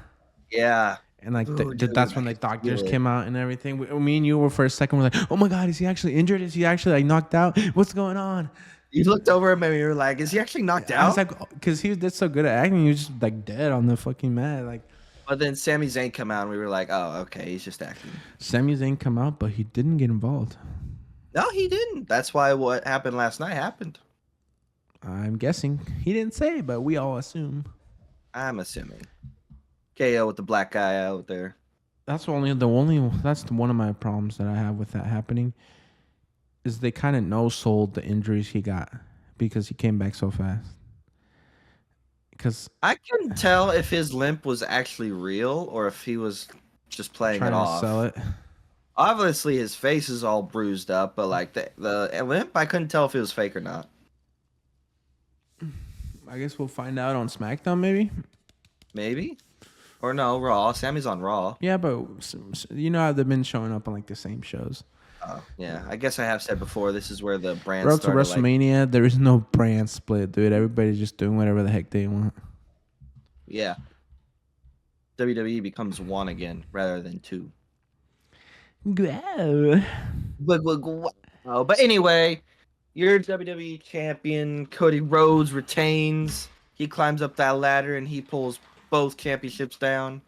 yeah. And like Ooh, dude, that's I when the could doctors feel it. came out and everything. Me and you were for a second. We're like, "Oh my God, is he actually injured? Is he actually like knocked out? What's going on?" You looked over him and you were like, "Is he actually knocked I was out?" like, because he did so good at acting, he was just like dead on the fucking mat. Like But then Sami Zayn come out and we were like, "Oh, okay, he's just acting." Sami Zayn come out, but he didn't get involved. No, he didn't. That's why what happened last night happened. I'm guessing he didn't say, but we all assume. I'm assuming. KO with the black guy out there. That's one of my problems that I have with that happening. Is they kind of no sold the injuries he got because he came back so fast. Because I couldn't tell if his limp was actually real or if he was just playing trying it to off. sell it. Obviously, his face is all bruised up, but like the limp, I couldn't tell if it was fake or not. I guess we'll find out on SmackDown, maybe. Maybe, or no, Raw. Sammy's on Raw. Yeah, but you know how they've been showing up on like the same shows. Yeah, I guess I have said before. This is where the brand Road to started. WrestleMania, there is no brand split, dude. Everybody's just doing whatever the heck they want. Yeah, WWE becomes one again rather than two. Go. But anyway, your WWE champion Cody Rhodes retains. He climbs up that ladder and he pulls both championships down.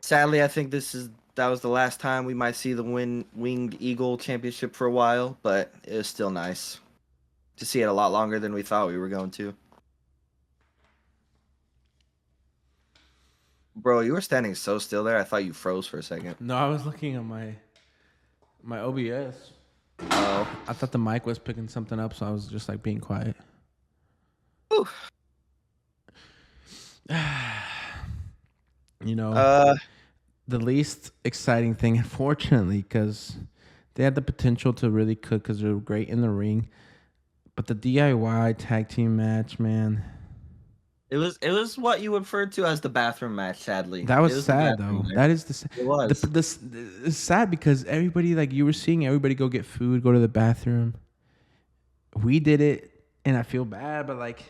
Sadly, I think that was the last time we might see the Winged Eagle championship for a while, but it was still nice to see it a lot longer than we thought we were going to. Bro, you were standing so still there. I thought you froze for a second. No, I was looking at my OBS. Oh, I thought the mic was picking something up, so I was just like being quiet. Whew. You know, the least exciting thing, unfortunately, because they had the potential to really cook because they're great in the ring, but the DIY tag team match, man. It was what you referred to as the bathroom match. Sadly, That was sad though. match. That is the. It was. It's sad because everybody, like you were seeing, everybody go get food, go to the bathroom. We did it, and I feel bad, but like,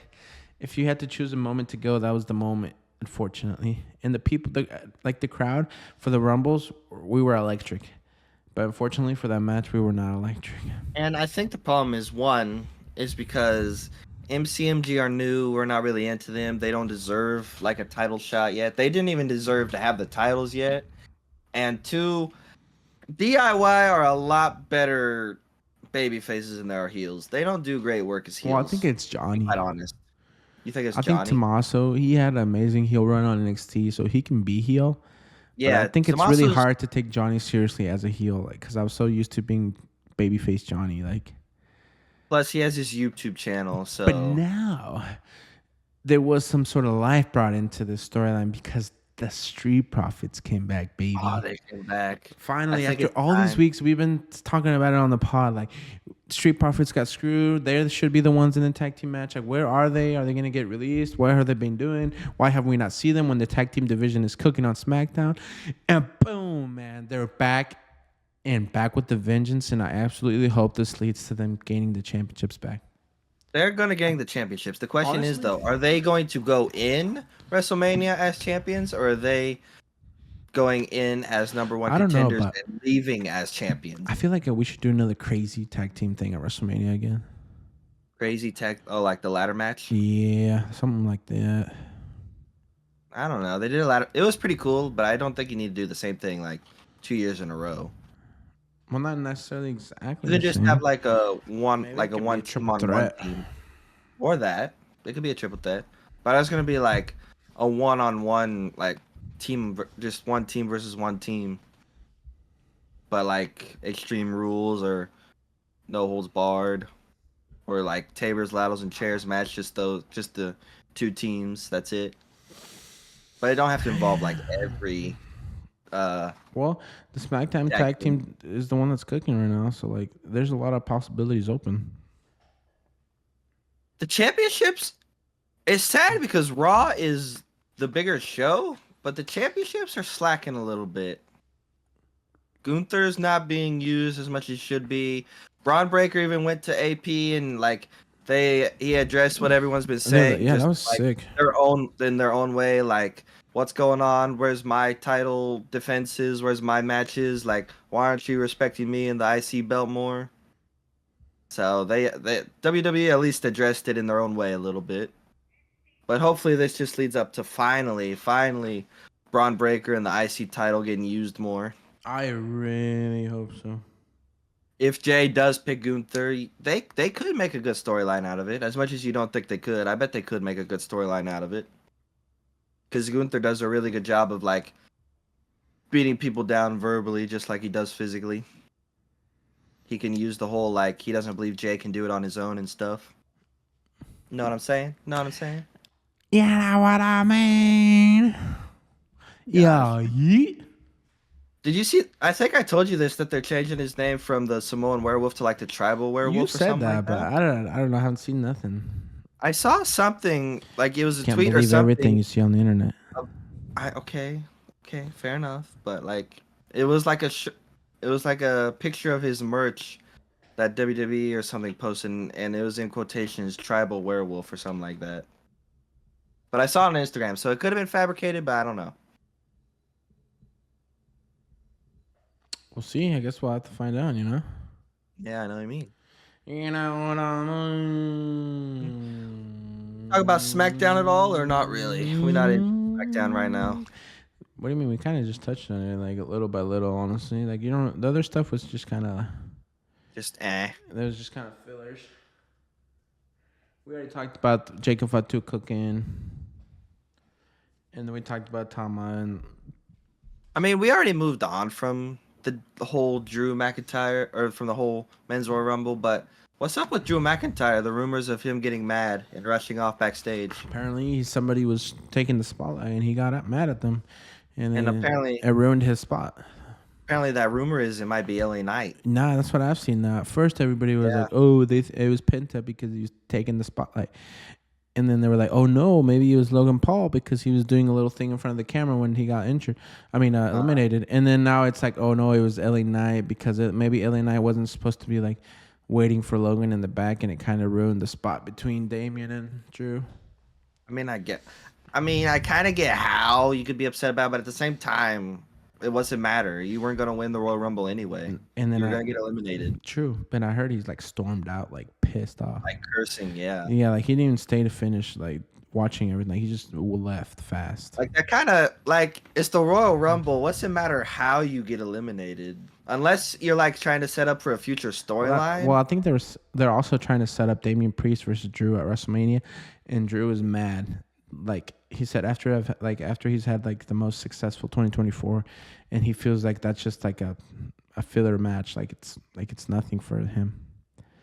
if you had to choose a moment to go, that was the moment. Unfortunately, and the people, the crowd for the Rumbles, we were electric, but unfortunately for that match, we were not electric. And I think the problem is because MCMG are new. We're not really into them. They don't deserve like a title shot yet. They didn't even deserve to have the titles yet. And two, DIY are a lot better baby faces than they are heels. They don't do great work as heels. Well, I think it's Johnny. To be quite honest. You think it's I Johnny? think Tommaso, he had an amazing heel run on NXT, so he can be heel. Yeah, but I think it's really hard to take Johnny seriously as a heel, like because I was so used to being babyface Johnny, like. Plus, he has his YouTube channel, so. But now, there was some sort of life brought into the storyline because the Street Profits came back, baby. Oh, they came back. Finally, after all these weeks, we've been talking about it on the pod. Like, Street Profits got screwed. They should be the ones in the tag team match. Like, where are they? Are they going to get released? What have they been doing? Why have we not seen them when the tag team division is cooking on SmackDown? And boom, man, they're back and back with the vengeance. And I absolutely hope this leads to them gaining the championships back. They're going to gain the championships. The question is, though, are they going to go in WrestleMania as champions, or are they going in as number one contenders and leaving as champions? I feel like we should do another crazy tag team thing at WrestleMania again. Crazy tag? Oh, like the ladder match? Yeah, something like that. I don't know. They did a ladder. It was pretty cool, but I don't think you need to do the same thing like 2 years in a row. Well, not necessarily exactly. You could just have like a one, Maybe like a one team on one team, or that. It could be a triple threat, but it's gonna be like a one-on-one, like team, just one team versus one team. But like Extreme Rules or No Holds Barred, or like tables, ladders, and chairs match. Just the two teams. That's it. But it don't have to involve like every. Well, the SmackDown tag team is the one that's cooking right now, so like, there's a lot of possibilities open. The championships, it's sad because Raw is the bigger show, but the championships are slacking a little bit. Gunther's not being used as much as should be. Braun Breaker even went to AP and like he addressed what everyone's been saying. Yeah, that was sick. In their own way, like. What's going on? Where's my title defenses? Where's my matches? Like, why aren't you respecting me in the IC belt more? So they WWE at least addressed it in their own way a little bit. But hopefully this just leads up to finally Braun Breaker and the IC title getting used more. I really hope so. If Jay does pick Gunther, they could make a good storyline out of it. As much as you don't think they could, I bet they could make a good storyline out of it. Because Gunther does a really good job of like beating people down verbally, just like he does physically. He can use the whole like he doesn't believe Jay can do it on his own and stuff. Know what I'm saying? You know what I mean? Yeah, yeet. Did you see? I think I told you this that they're changing his name from the Samoan werewolf to like the tribal You werewolf or said something like that, but that. I don't know. I haven't seen nothing. I saw something like it was a Can't tweet or believe everything something. you see on the internet. Okay, okay, fair enough. But like, it was like it was like a picture of his merch that WWE or something posted, and it was in quotations "tribal werewolf" or something like that. But I saw it on Instagram, so it could have been fabricated, but I don't know. We'll see. I guess we'll have to find out. Yeah, I know what I mean. You know what I Talk about SmackDown at all, or not really? We're not in SmackDown right now. mean? What do you mean? We kind of just touched on it, like little by little. Honestly, like the other stuff was just kind of. Just There was just kind of fillers. We already talked about Jacob Fatu cooking, and then we talked about Tama and I mean, we already moved on from the whole Drew McIntyre or from the whole Men's Royal Rumble, but what's up with Drew McIntyre? The rumors of him getting mad and rushing off backstage. apparently somebody was taking the spotlight and he got mad at them, and And then apparently it ruined his spot. that rumor is it might be LA Knight. Nah, that's what I've seen. Now, at first everybody was Yeah. like, "Oh, it was Penta because he was taking the spotlight," and then they were like, "Oh no, maybe it was Logan Paul because he was doing a little thing in front of the camera when he got injured. I mean, eliminated." And then now it's like, "Oh no, it was LA Knight because maybe LA Knight wasn't supposed to be like waiting for Logan in the back, and it kind of ruined the spot between Damian and Drew." I mean, I kind of get how you could be upset about it, but at the same time, it wasn't matter. You weren't going to win the Royal Rumble anyway. And then You're going to get eliminated. True, but I heard he's like stormed out, like pissed off. Like cursing, yeah. Yeah, like he didn't even stay to finish, like watching everything. He just left fast. Like that kind of like it's the Royal Rumble. What's it matter how you get eliminated? Unless you're like trying to set up for a future storyline. Well, I think they're also trying to set up Damian Priest versus Drew at WrestleMania, and Drew is mad. Like he said after he's had like the most successful 2024, and he feels like that's just like a filler match. Like it's nothing for him.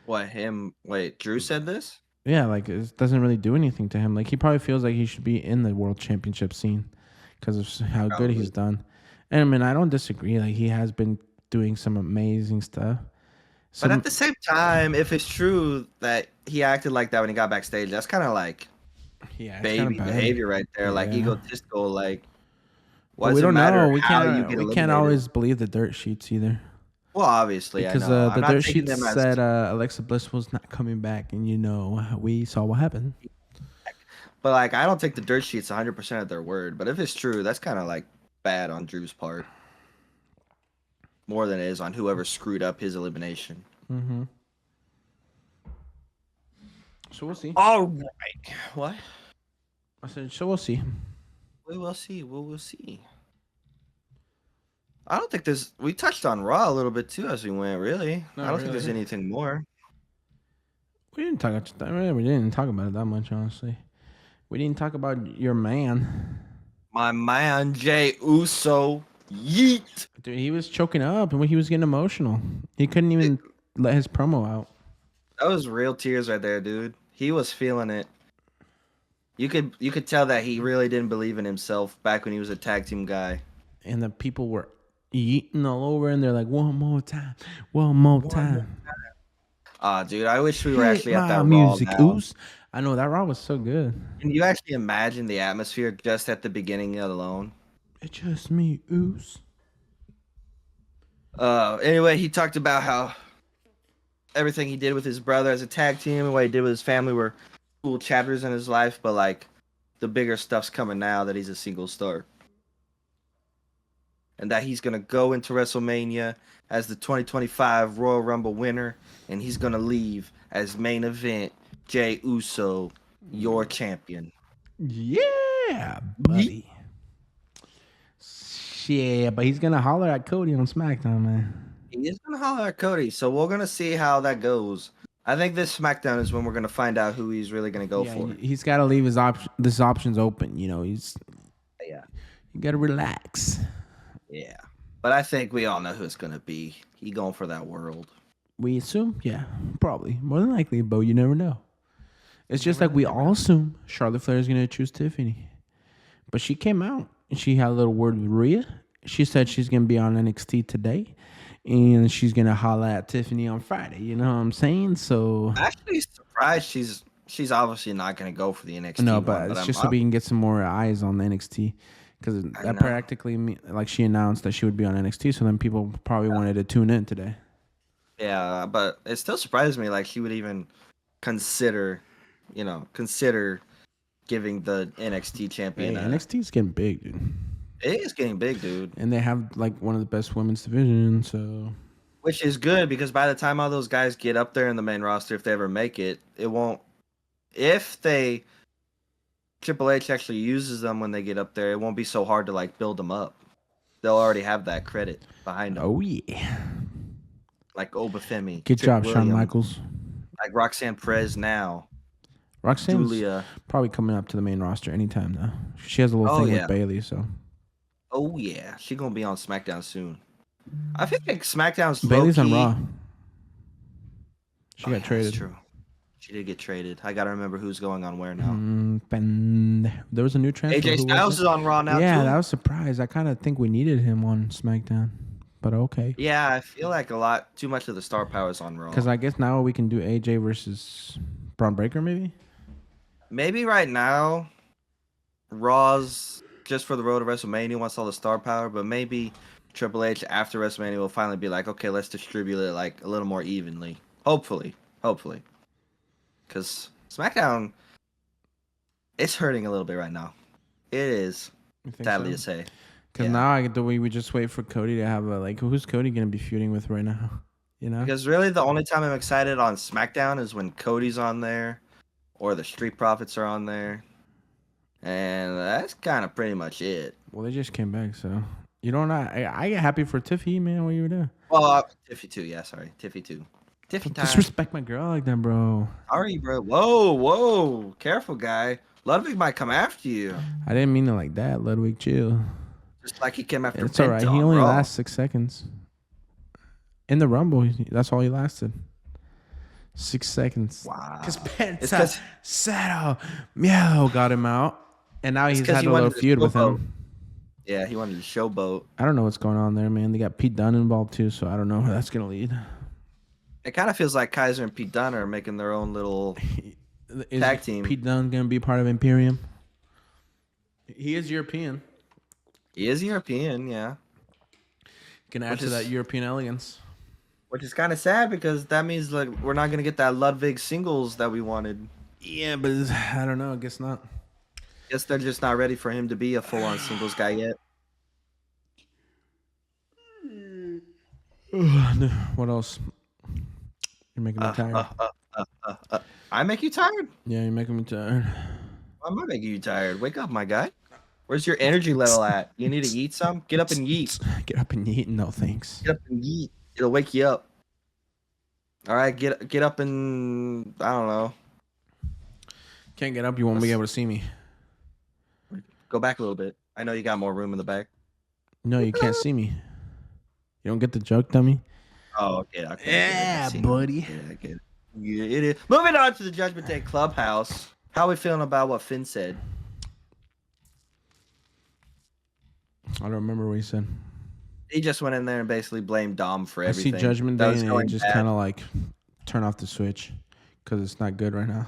What him? Wait, Drew said this? Yeah, like it doesn't really do anything to him. Like he probably feels like he should be in the world championship scene because of how good he's done. And I mean, I don't disagree. Like he has been doing some amazing stuff. But at the same time, if it's true that he acted like that when he got backstage, that's kind of like baby behavior right there, like egotistical. Like, well, we don't know. We can't always believe the dirt sheets either. Well, obviously, because I know. The dirt sheets said Alexa Bliss was not coming back, and we saw what happened. But like, I don't take the dirt sheets 100% at their word. But if it's true, that's kind of like bad on Drew's part, more than it is on whoever screwed up his elimination. Mm-hmm. So we'll see. All right. What? I said, so we'll see. We will see. We will see. I don't think there's. We touched on Raw a little bit too as we went. Really, I don't think there's anything more. We didn't talk about it that much, honestly. We didn't talk about your man. My man Jey Uso. Yeet. Dude, he was choking up and he was getting emotional. He couldn't even let his promo out. That was real tears right there, dude. He was feeling it. You could tell that he really didn't believe in himself back when he was a tag team guy. And the people were eating all over, and they're like, "One more time, one more time." Dude, I wish we were actually at that music. Raw now. I know that Raw was so good. Can you actually imagine the atmosphere just at the beginning alone? It's just me, Oos. Anyway, he talked about how everything he did with his brother as a tag team and what he did with his family were cool chapters in his life, but like the bigger stuff's coming now that he's a single star. And that he's going to go into WrestleMania as the 2025 Royal Rumble winner, and he's going to leave as main event Jey Uso, your champion. Yeah, buddy. Yeah, but he's going to holler at Cody on SmackDown, man. He is going to holler at Cody, so we're going to see how that goes. I think this SmackDown is when we're going to find out who he's really going to go for. He's got to leave his options open. You got to relax. Yeah, but I think we all know who it's going to be. He going for that world. We assume? Yeah, probably. More than likely, but you never know. It's just like we all assume Charlotte Flair is going to choose Tiffany. But she came out and she had a little word with Rhea, She said she's gonna be on NXT today, and she's gonna holla at Tiffany on Friday. You know what I'm saying? So I'm actually surprised she's obviously not gonna go for the NXT no, one, but but it's just so we can get some more eyes on the NXT. Because I that know. practically, like she announced that she would be on NXT, so then people probably wanted to tune in today. Yeah, but it still surprises me like she would even consider, consider giving the NXT champion Hey, a. NXT is getting big, dude, It is getting big, dude. and they have like one of the best women's divisions. So Which is good because by the time all those guys get up there in the main roster, if they ever make it, it won't. If they Triple H actually uses them when they get up there, it won't be so hard to like build them up. They'll already have that credit behind them, oh yeah, like Obafemi, good Trick job, Shawn Williams, Michaels. like Roxanne Perez now, Roxanne's Julia. probably coming up to the main roster anytime now. She has a little Oh thing yeah, with Bailey, so oh yeah, she gonna be on SmackDown soon. I feel like SmackDown's low Bailey's on key. Raw. She Oh got yeah, that's traded. true. She did get traded. I gotta remember who's going on where now. There was a new transfer. AJ Who was Styles it? is on Raw now Yeah, too. that was surprised. I kind of think we needed him on SmackDown, but okay. Yeah, I feel like a lot too much of the star power is on Raw. Because I guess now we can do AJ versus Braun Breaker, maybe. Maybe right now, Raw's just for the road to WrestleMania wants all the star power, but maybe Triple H after WrestleMania will finally be like, okay, let's distribute it like a little more evenly. Hopefully, because SmackDown, it's hurting a little bit right now. It is, You think sadly so? to say. Because Yeah. now we just wait for Cody to have a like. Who's Cody gonna be feuding with right now? You know. Because really, the only time I'm excited on SmackDown is when Cody's on there, or the Street Profits are on there, and that's kind of pretty much it. Well, they just came back, so you know. I get happy for Tiffy, man. What you were doing? Well, Tiffy too. Yeah, sorry, Tiffy too. Tiffy Don't time. disrespect my girl like that, bro. Sorry, bro. Whoa, careful, guy. Ludwig might come after you, I didn't mean it like that, Ludwig. Chill. just like he came after It's all right. Penta He on only Raw. lasts 6 seconds. In the Rumble, that's all he lasted. 6 seconds. Wow. Because It's 'cause- Penta Sato Meow got him out. And now he's 'cause had he a little wanted to feud with showboat. him. Yeah, he wanted to showboat. I don't know what's going on there, man. They got Pete Dunne involved too, so I don't know where that's going to lead. It kind of feels like Kaiser and Pete Dunne are making their own little. Is Tag team. Pete Dunne going to be part of Imperium? He is European. He is European, yeah. Can add Which to is- that European elegance. Which is kind of sad because that means like we're not gonna get that Ludwig singles that we wanted. Yeah, but I don't know. I guess not. Guess they're just not ready for him to be a full-on singles guy yet. What else? You're making me tired. I make you tired. Yeah, you're making me tired. I'm not making you tired. Wake up, my guy. Where's your energy level at? You need to eat some? Get up and yeet. Get up and eat. No, thanks. Get up and yeet. It'll wake you up. All right, get up and I don't know. Can't get up. You won't be able to see me. Go back a little bit. I know you got more room in the back. No, you can't see me. You don't get the joke, dummy. Oh, okay. I Yeah, see. buddy. Yeah, I get it. Yeah, it is. Moving on to the Judgment Day Clubhouse. How are we feeling about what Finn said? I don't remember what he said. He just went in there and basically blamed Dom for I everything. see Judgment that Day was and going it just bad. kind of like turn off the switch because it's not good right now.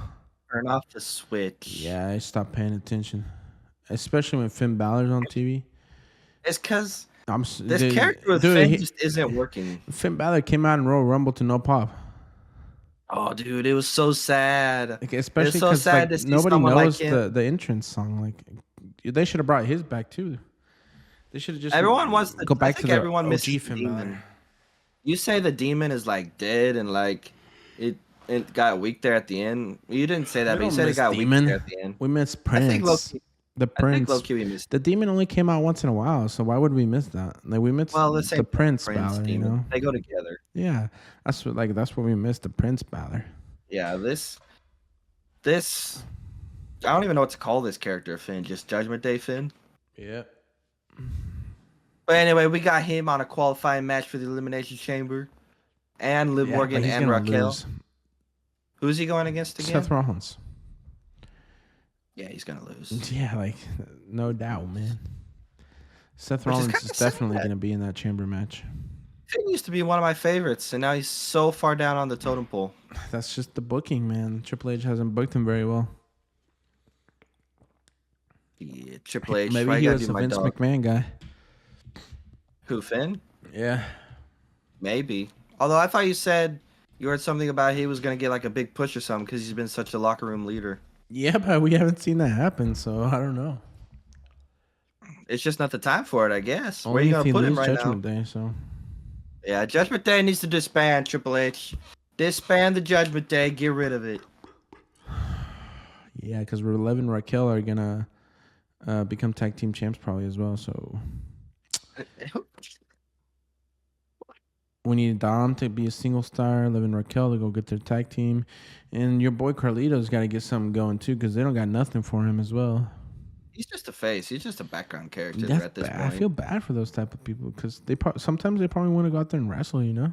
Turn off the switch. Yeah, I stopped paying attention, especially when Finn Balor's on TV. It's because this character with dude, Finn just isn't working. Finn Balor came out in Royal Rumble to no pop. Oh, dude, it was so sad. Like, especially so because sad to see nobody someone knows like him. the entrance song. Like they should have brought his back too. They should have just Everyone wants to go back I to think the everyone OG misses Finn the demon. Balor. You say the demon is like dead and like it got weak there at the end. You didn't say that, We but you don't said it miss got Demon. weak there at the end. We miss I think Prince. The I think Prince. low-key we missed. The demon only came out once in a while, so why would we miss that? Like we missed Well, the same the Prince Prince Balor, demon. you know? They go together. Yeah, that's what we missed. The Prince Balor. Yeah, this I don't even know what to call this character, Finn. Just Judgment Day Finn. Yeah. But anyway, we got him on a qualifying match for the Elimination Chamber, and Liv Morgan and Raquel. Who's he going against again? Seth Rollins. Yeah, he's gonna lose. Yeah, like no doubt, man. Seth which is Rollins kind is of definitely sad. going to be in that chamber match. Finn used to be one of my favorites, and now he's so far down on the totem pole. That's just the booking, man. Triple H hasn't booked him very well. Yeah, Triple H. Maybe Why you he gotta was do a my Vince dog? McMahon guy. Who, Finn? Yeah. Maybe. Although I thought you said you heard something about he was gonna get like a big push or something because he's been such a locker room leader. Yeah, but we haven't seen that happen, so I don't know. It's just not the time for it, I guess. Where are Only you if gonna he put him loses right now? Judgment Day, so. Yeah, Judgment Day needs to disband, Triple H. Disband the Judgment Day. Get rid of it. Yeah, because Rev and Raquel are going to become tag team champs probably as well, so. We need Dom to be a single star, Liv and Raquel to go get their tag team. And your boy Carlito's got to get something going too because they don't got nothing for him as well. He's just a face. He's just a background character That's at this bad. point. I feel bad for those type of people because sometimes they probably want to go out there and wrestle, you know?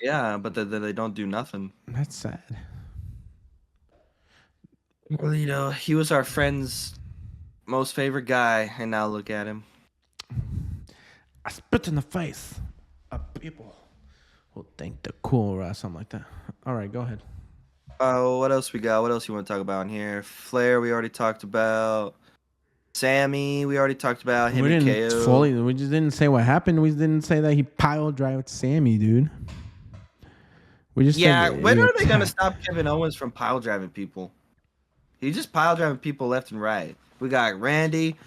Yeah, but they don't do nothing. That's sad. Well, he was our friend's most favorite guy, and now look at him. I spit in the face of people who think they're cool or something like that. All right, go ahead. Oh, what else we got? What else you want to talk about in here? Flair, we already talked about. Sammy, we already talked about him We and didn't KO. we just didn't say what happened. We didn't say that he pile drived Sammy, dude. We just said when he are they gonna attacked. stop Kevin Owens from pile driving people? He just pile driving people left and right. We got Randy,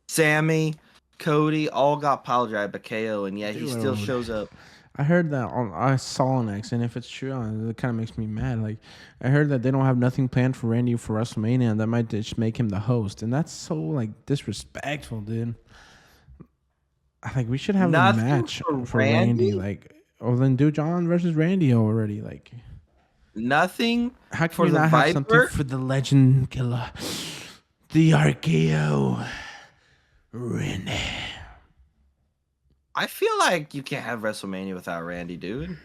Sammy, Cody, all got pile drive by KO, and yet he still Dude. shows up. I heard that I saw an X, and if it's true, it kind of makes me mad. Like, I heard that they don't have nothing planned for Randy for WrestleMania, and that might just make him the host, and that's so like disrespectful, dude. I think we should have Nothing a match for Randy? Like, oh, then do John versus Randy already. Like, Nothing how can for you the not have something Viper? for the legend killer, the RKO, Randy? I feel like you can't have WrestleMania without Randy, dude.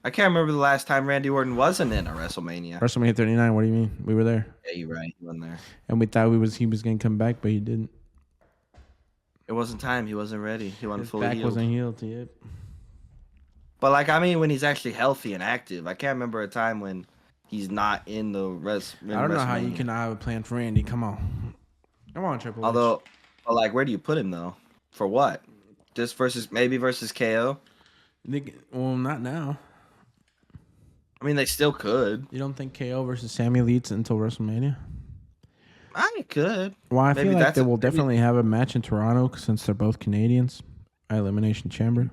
I can't remember the last time Randy Orton wasn't in a WrestleMania. WrestleMania 39. What do you mean? We were there, Yeah, you're right. He wasn't there. and we thought he was gonna come back, but he didn't. It wasn't time. He wasn't ready. He wasn't His fully back healed. wasn't healed yet. But like, I mean, when he's actually healthy and active, I can't remember a time when he's not in the I don't know how you can have a plan for Randy. Come on, Triple H. Although, but like, where do you put him though? For what? Just versus KO? Well, not now. I mean, they still could. You don't think KO versus Sammy leads until WrestleMania? I could. Well, I Maybe feel like that's they a- will maybe- definitely have a match in Toronto since they're both Canadians. Elimination Chamber.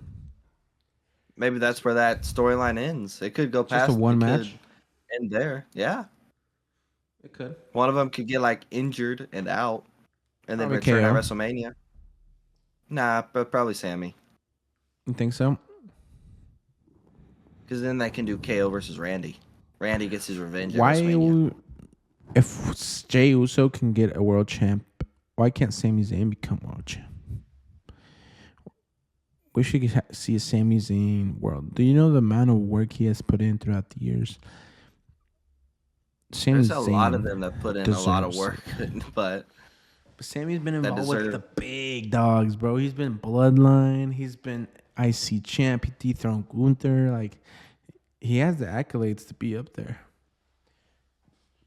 Maybe that's where that storyline ends. It could go Just past. a one it match. could end there. Yeah. It could. One of them could get like injured and out, and then Probably return at KO. WrestleMania. Nah, but probably Sammy, You think so? because then they can do KO versus Randy. Randy gets his revenge at Why? WrestleMania. If Jey Uso can get a world champ, why can't Sami Zayn become world champ? We should see a Sami Zayn world. Do you know the amount of work he has put in throughout the years? Sami There's a lot of Zayn them that put in a lot of deserves work, but But Sammy's been involved with deserve- the big dogs, bro. He's been Bloodline. He's been IC champ. He dethroned Gunther. Like, he has the accolades to be up there.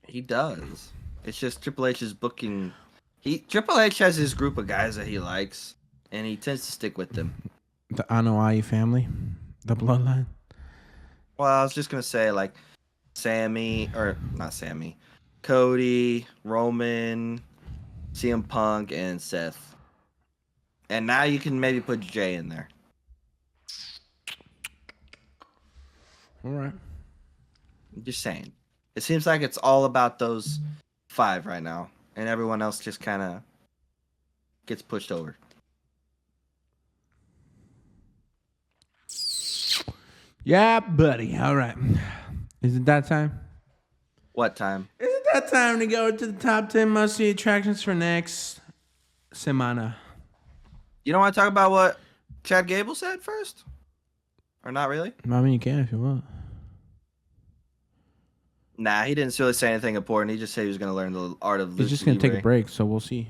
he does. It's just Triple H's booking. Triple H has his group of guys that he likes, and he tends to stick with them. The Anoa'i family, the Bloodline. Well, I was just gonna say like Cody, Roman, CM Punk, and Seth. And now you can maybe put Jay in there. All right. I'm just saying. It seems like it's all about those 5 right now, and everyone else just kind of gets pushed over. Yeah, buddy. All right. Is it that time? What time? Is it that time to go to the top 10 must-see attractions for next semana? You don't want to talk about what Chad Gable said first? Or not really? I mean, you can if you want. Nah, he didn't really say anything important. He just said he was going to learn the art of He's just going to take a break, so we'll see.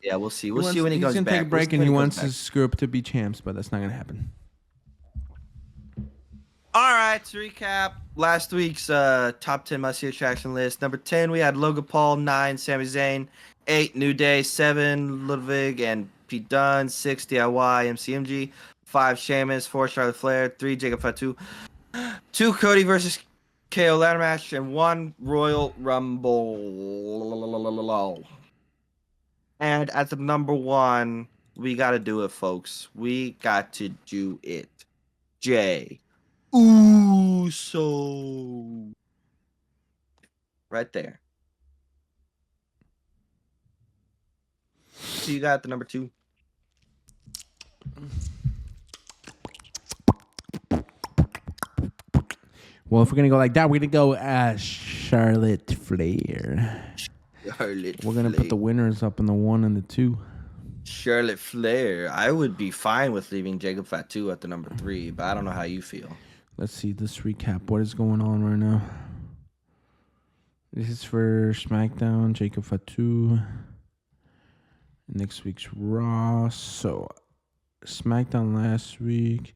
Yeah, we'll see. We'll see when he He's comes gonna back. take a break We'll see and when he comes wants back. his group to be champs, but that's not gonna happen. All right, to recap last week's top 10 must-see attraction list. Number 10, we had Logan Paul. 9, Sami Zayn. 8, New Day. 7, Ludwig and Pete Dunne. 6, DIY, MCMG. 5, Sheamus. 4, Charlotte Flair. 3, Jacob Fatu. 2, Cody versus KO ladder match. And 1, Royal Rumble. And at the number 1, we got to do it, folks. We got to do it. Jay Uso. Right there. So you got the number 2. Well, if we're gonna go like that, we're gonna go Charlotte Flair. Charlotte We're gonna put the winners up in the 1 and the 2. Charlotte Flair. I would be fine with leaving Jacob Fatu at the number 3, but I don't know how you feel. Let's see. Let's recap what is going on right now. This is for SmackDown. Jacob Fatu. Next week's Raw. So SmackDown last week.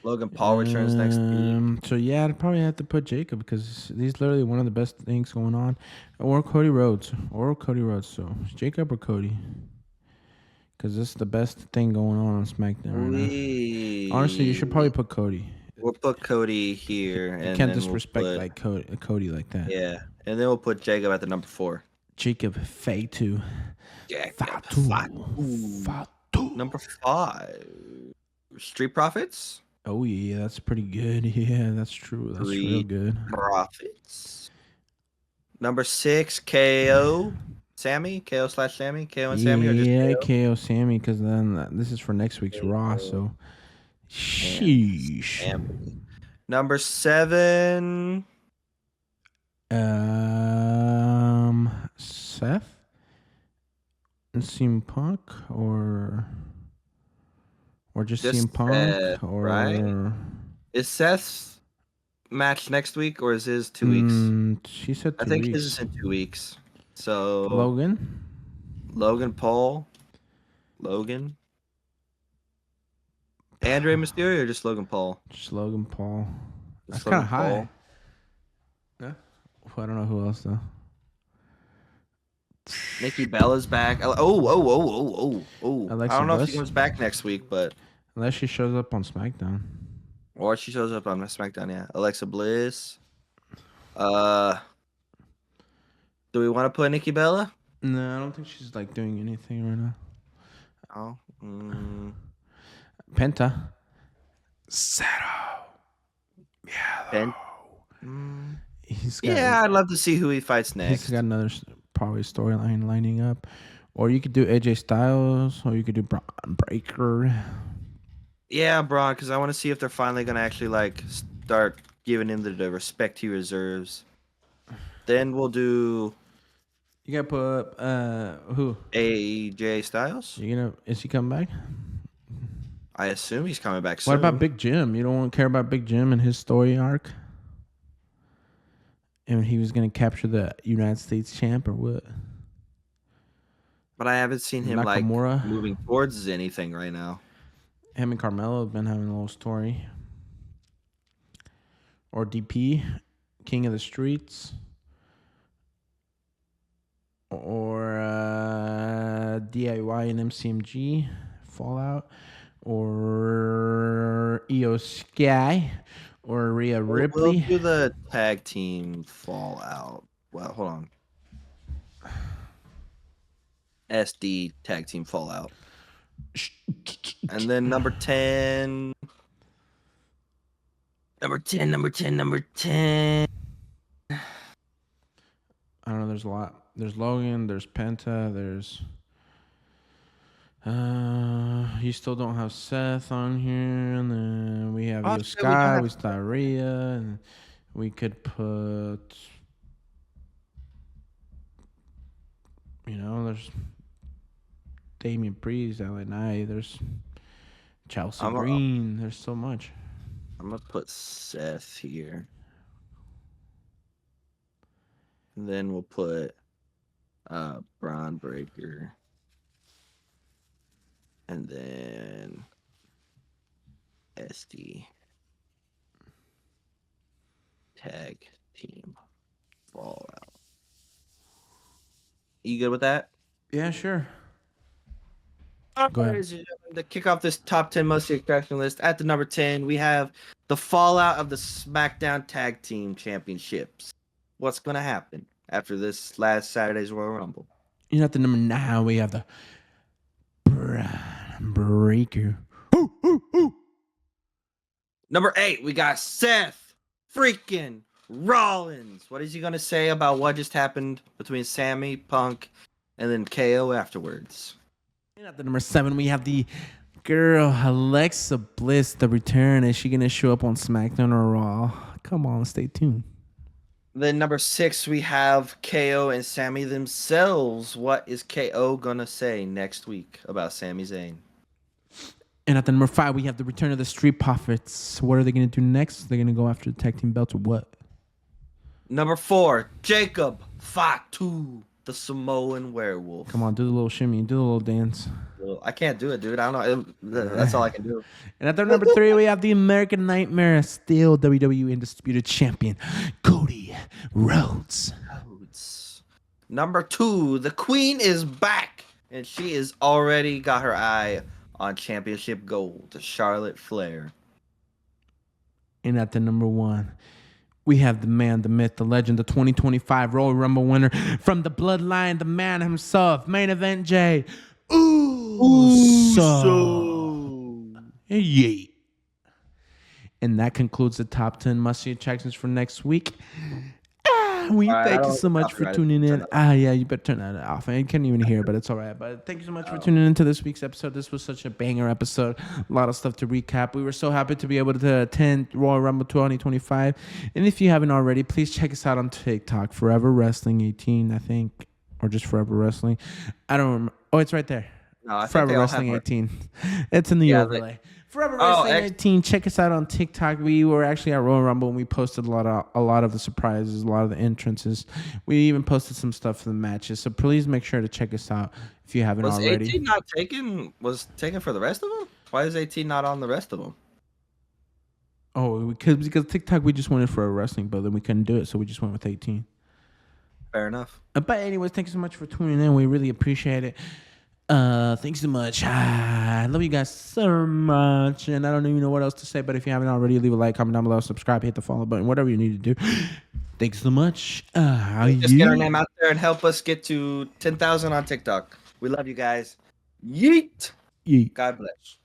Logan Paul returns next week. So yeah, I'd probably have to put Jacob because he's literally one of the best things going on. Or Cody Rhodes. So Jacob or Cody. Because this is the best thing going on SmackDown right now. Honestly, you should probably put Cody. We'll put Cody here. You can't disrespect like Cody like that. Yeah, and then we'll put Jacob at the number 4. Jacob Fatu. Fatu. Number 5. Street Profits. Oh yeah, that's pretty good. Yeah, that's true. That's real good. Profits. Number 6, KO. Sammy, KO/Sammy, KO and Sammy, or just KO Sammy, because then this is for next week's Raw. So, sheesh. Sammy. Number 7. Seth and CM Punk, or just CM Punk, Seth, or right? Is Seth's match next week, or is his 2 weeks? She said 2 weeks. I think his is in 2 weeks. So Logan Paul, Andre Mysterio, or just Logan Paul? Just Logan Paul. That's Logan kind of high. Paul. Yeah. I don't know who else though. Nikki Bella's back. Oh. I don't know if she comes back next week, but unless she shows up on SmackDown. Or she shows up on SmackDown, yeah. Alexa Bliss. Do we want to put Nikki Bella? No, I don't think she's like doing anything right now. Oh. Penta. Sato. Yeah. I'd love to see who he fights next. He's got another probably storyline lining up. Or you could do AJ Styles, or you could do Braun Breaker. Yeah, Braun, because I want to see if they're finally going to actually like start giving him the respect he reserves. Then we'll do... You gotta put who? AJ Styles? Is he coming back? I assume he's coming back soon. What about Big Jim? You don't care about Big Jim and his story arc? And he was gonna capture the United States champ or what? But I haven't seen him Nakamura? like moving towards anything right now. Him and Carmelo have been having a little story. Or DP, King of the Streets. Or DIY and MCMG, Fallout. Or Io Sky. Or Rhea Ripley. We'll do the tag team Fallout. Well, hold on. SD tag team Fallout. And then number 10. Number 10. I don't know, there's a lot. There's Logan, there's Penta, there's you still don't have Seth on here, and then we have Io Sky, we still have Rhea, and we could put there's Damian Priest, LA Knight, there's Chelsea Green, there's so much. I'm gonna put Seth here. And then we'll put Braun Breaker. And then SD tag team fallout. You good with that? Yeah, sure. Go ahead. To kick off this top 10 most attraction list, at the number 10, we have the fallout of the SmackDown Tag Team Championships. What's going to happen after this last Saturday's Royal Rumble? You know, at the number 9, we have the Breaker. Number 8, we got Seth freaking Rollins. What is he going to say about what just happened between Sammy, Punk, and then KO afterwards? And at the number 7, we have the girl Alexa Bliss, the return. Is she going to show up on SmackDown or Raw? Come on, stay tuned. Then number 6, we have KO and Sammy themselves. What is KO going to say next week about Sami Zayn? And at the number 5, we have the return of the Street Profits. What are they going to do next? They're going to go after the tag team belts or what? Number 4, Jacob Fatu, the Samoan werewolf. Come on, do the little shimmy, do the little dance. I can't do it, dude. I don't know. That's all I can do. And at the number 3, we have the American Nightmare, still WWE Undisputed Champion, Cody Rhodes. Number 2, the Queen is back, and she is already got her eye on Championship Gold, Charlotte Flair. And at the number 1, we have the man, the myth, the legend, the 2025 Royal Rumble winner from the bloodline, the man himself, main event Jay Uso. Yeah. And that concludes the top 10 must-see attractions for next week. Thank you so much for tuning in. Yeah, you better turn that off. I can't even hear, but it's all right. But thank you so much for tuning into this week's episode. This was such a banger episode. A lot of stuff to recap. We were so happy to be able to attend Royal Rumble 2025. And if you haven't already, please check us out on TikTok, Forever Wrestling 18, I think, or just Forever Wrestling. I don't remember. Oh, it's right there. No, Forever Wrestling 18. It's in the overlay. Forever Wrestling 18. Check us out on TikTok. We were actually at Royal Rumble and we posted a lot of the surprises, a lot of the entrances. We even posted some stuff for the matches. So please make sure to check us out if you haven't already. 18 not taken? Was taken for the rest of them? Why is 18 not on the rest of them? Oh, because TikTok, we just wanted for a wrestling, but then we couldn't do it, so we just went with 18. Fair enough. But anyways, thank you so much for tuning in. We really appreciate it. Thanks so much. I love you guys so much, and I don't even know what else to say, but if you haven't already, leave a like, comment down below, subscribe, hit the follow button, whatever you need to do. Thanks so much. Just get our name out there and help us get to 10,000 on TikTok. We love you guys. Yeet. Yeet. God bless.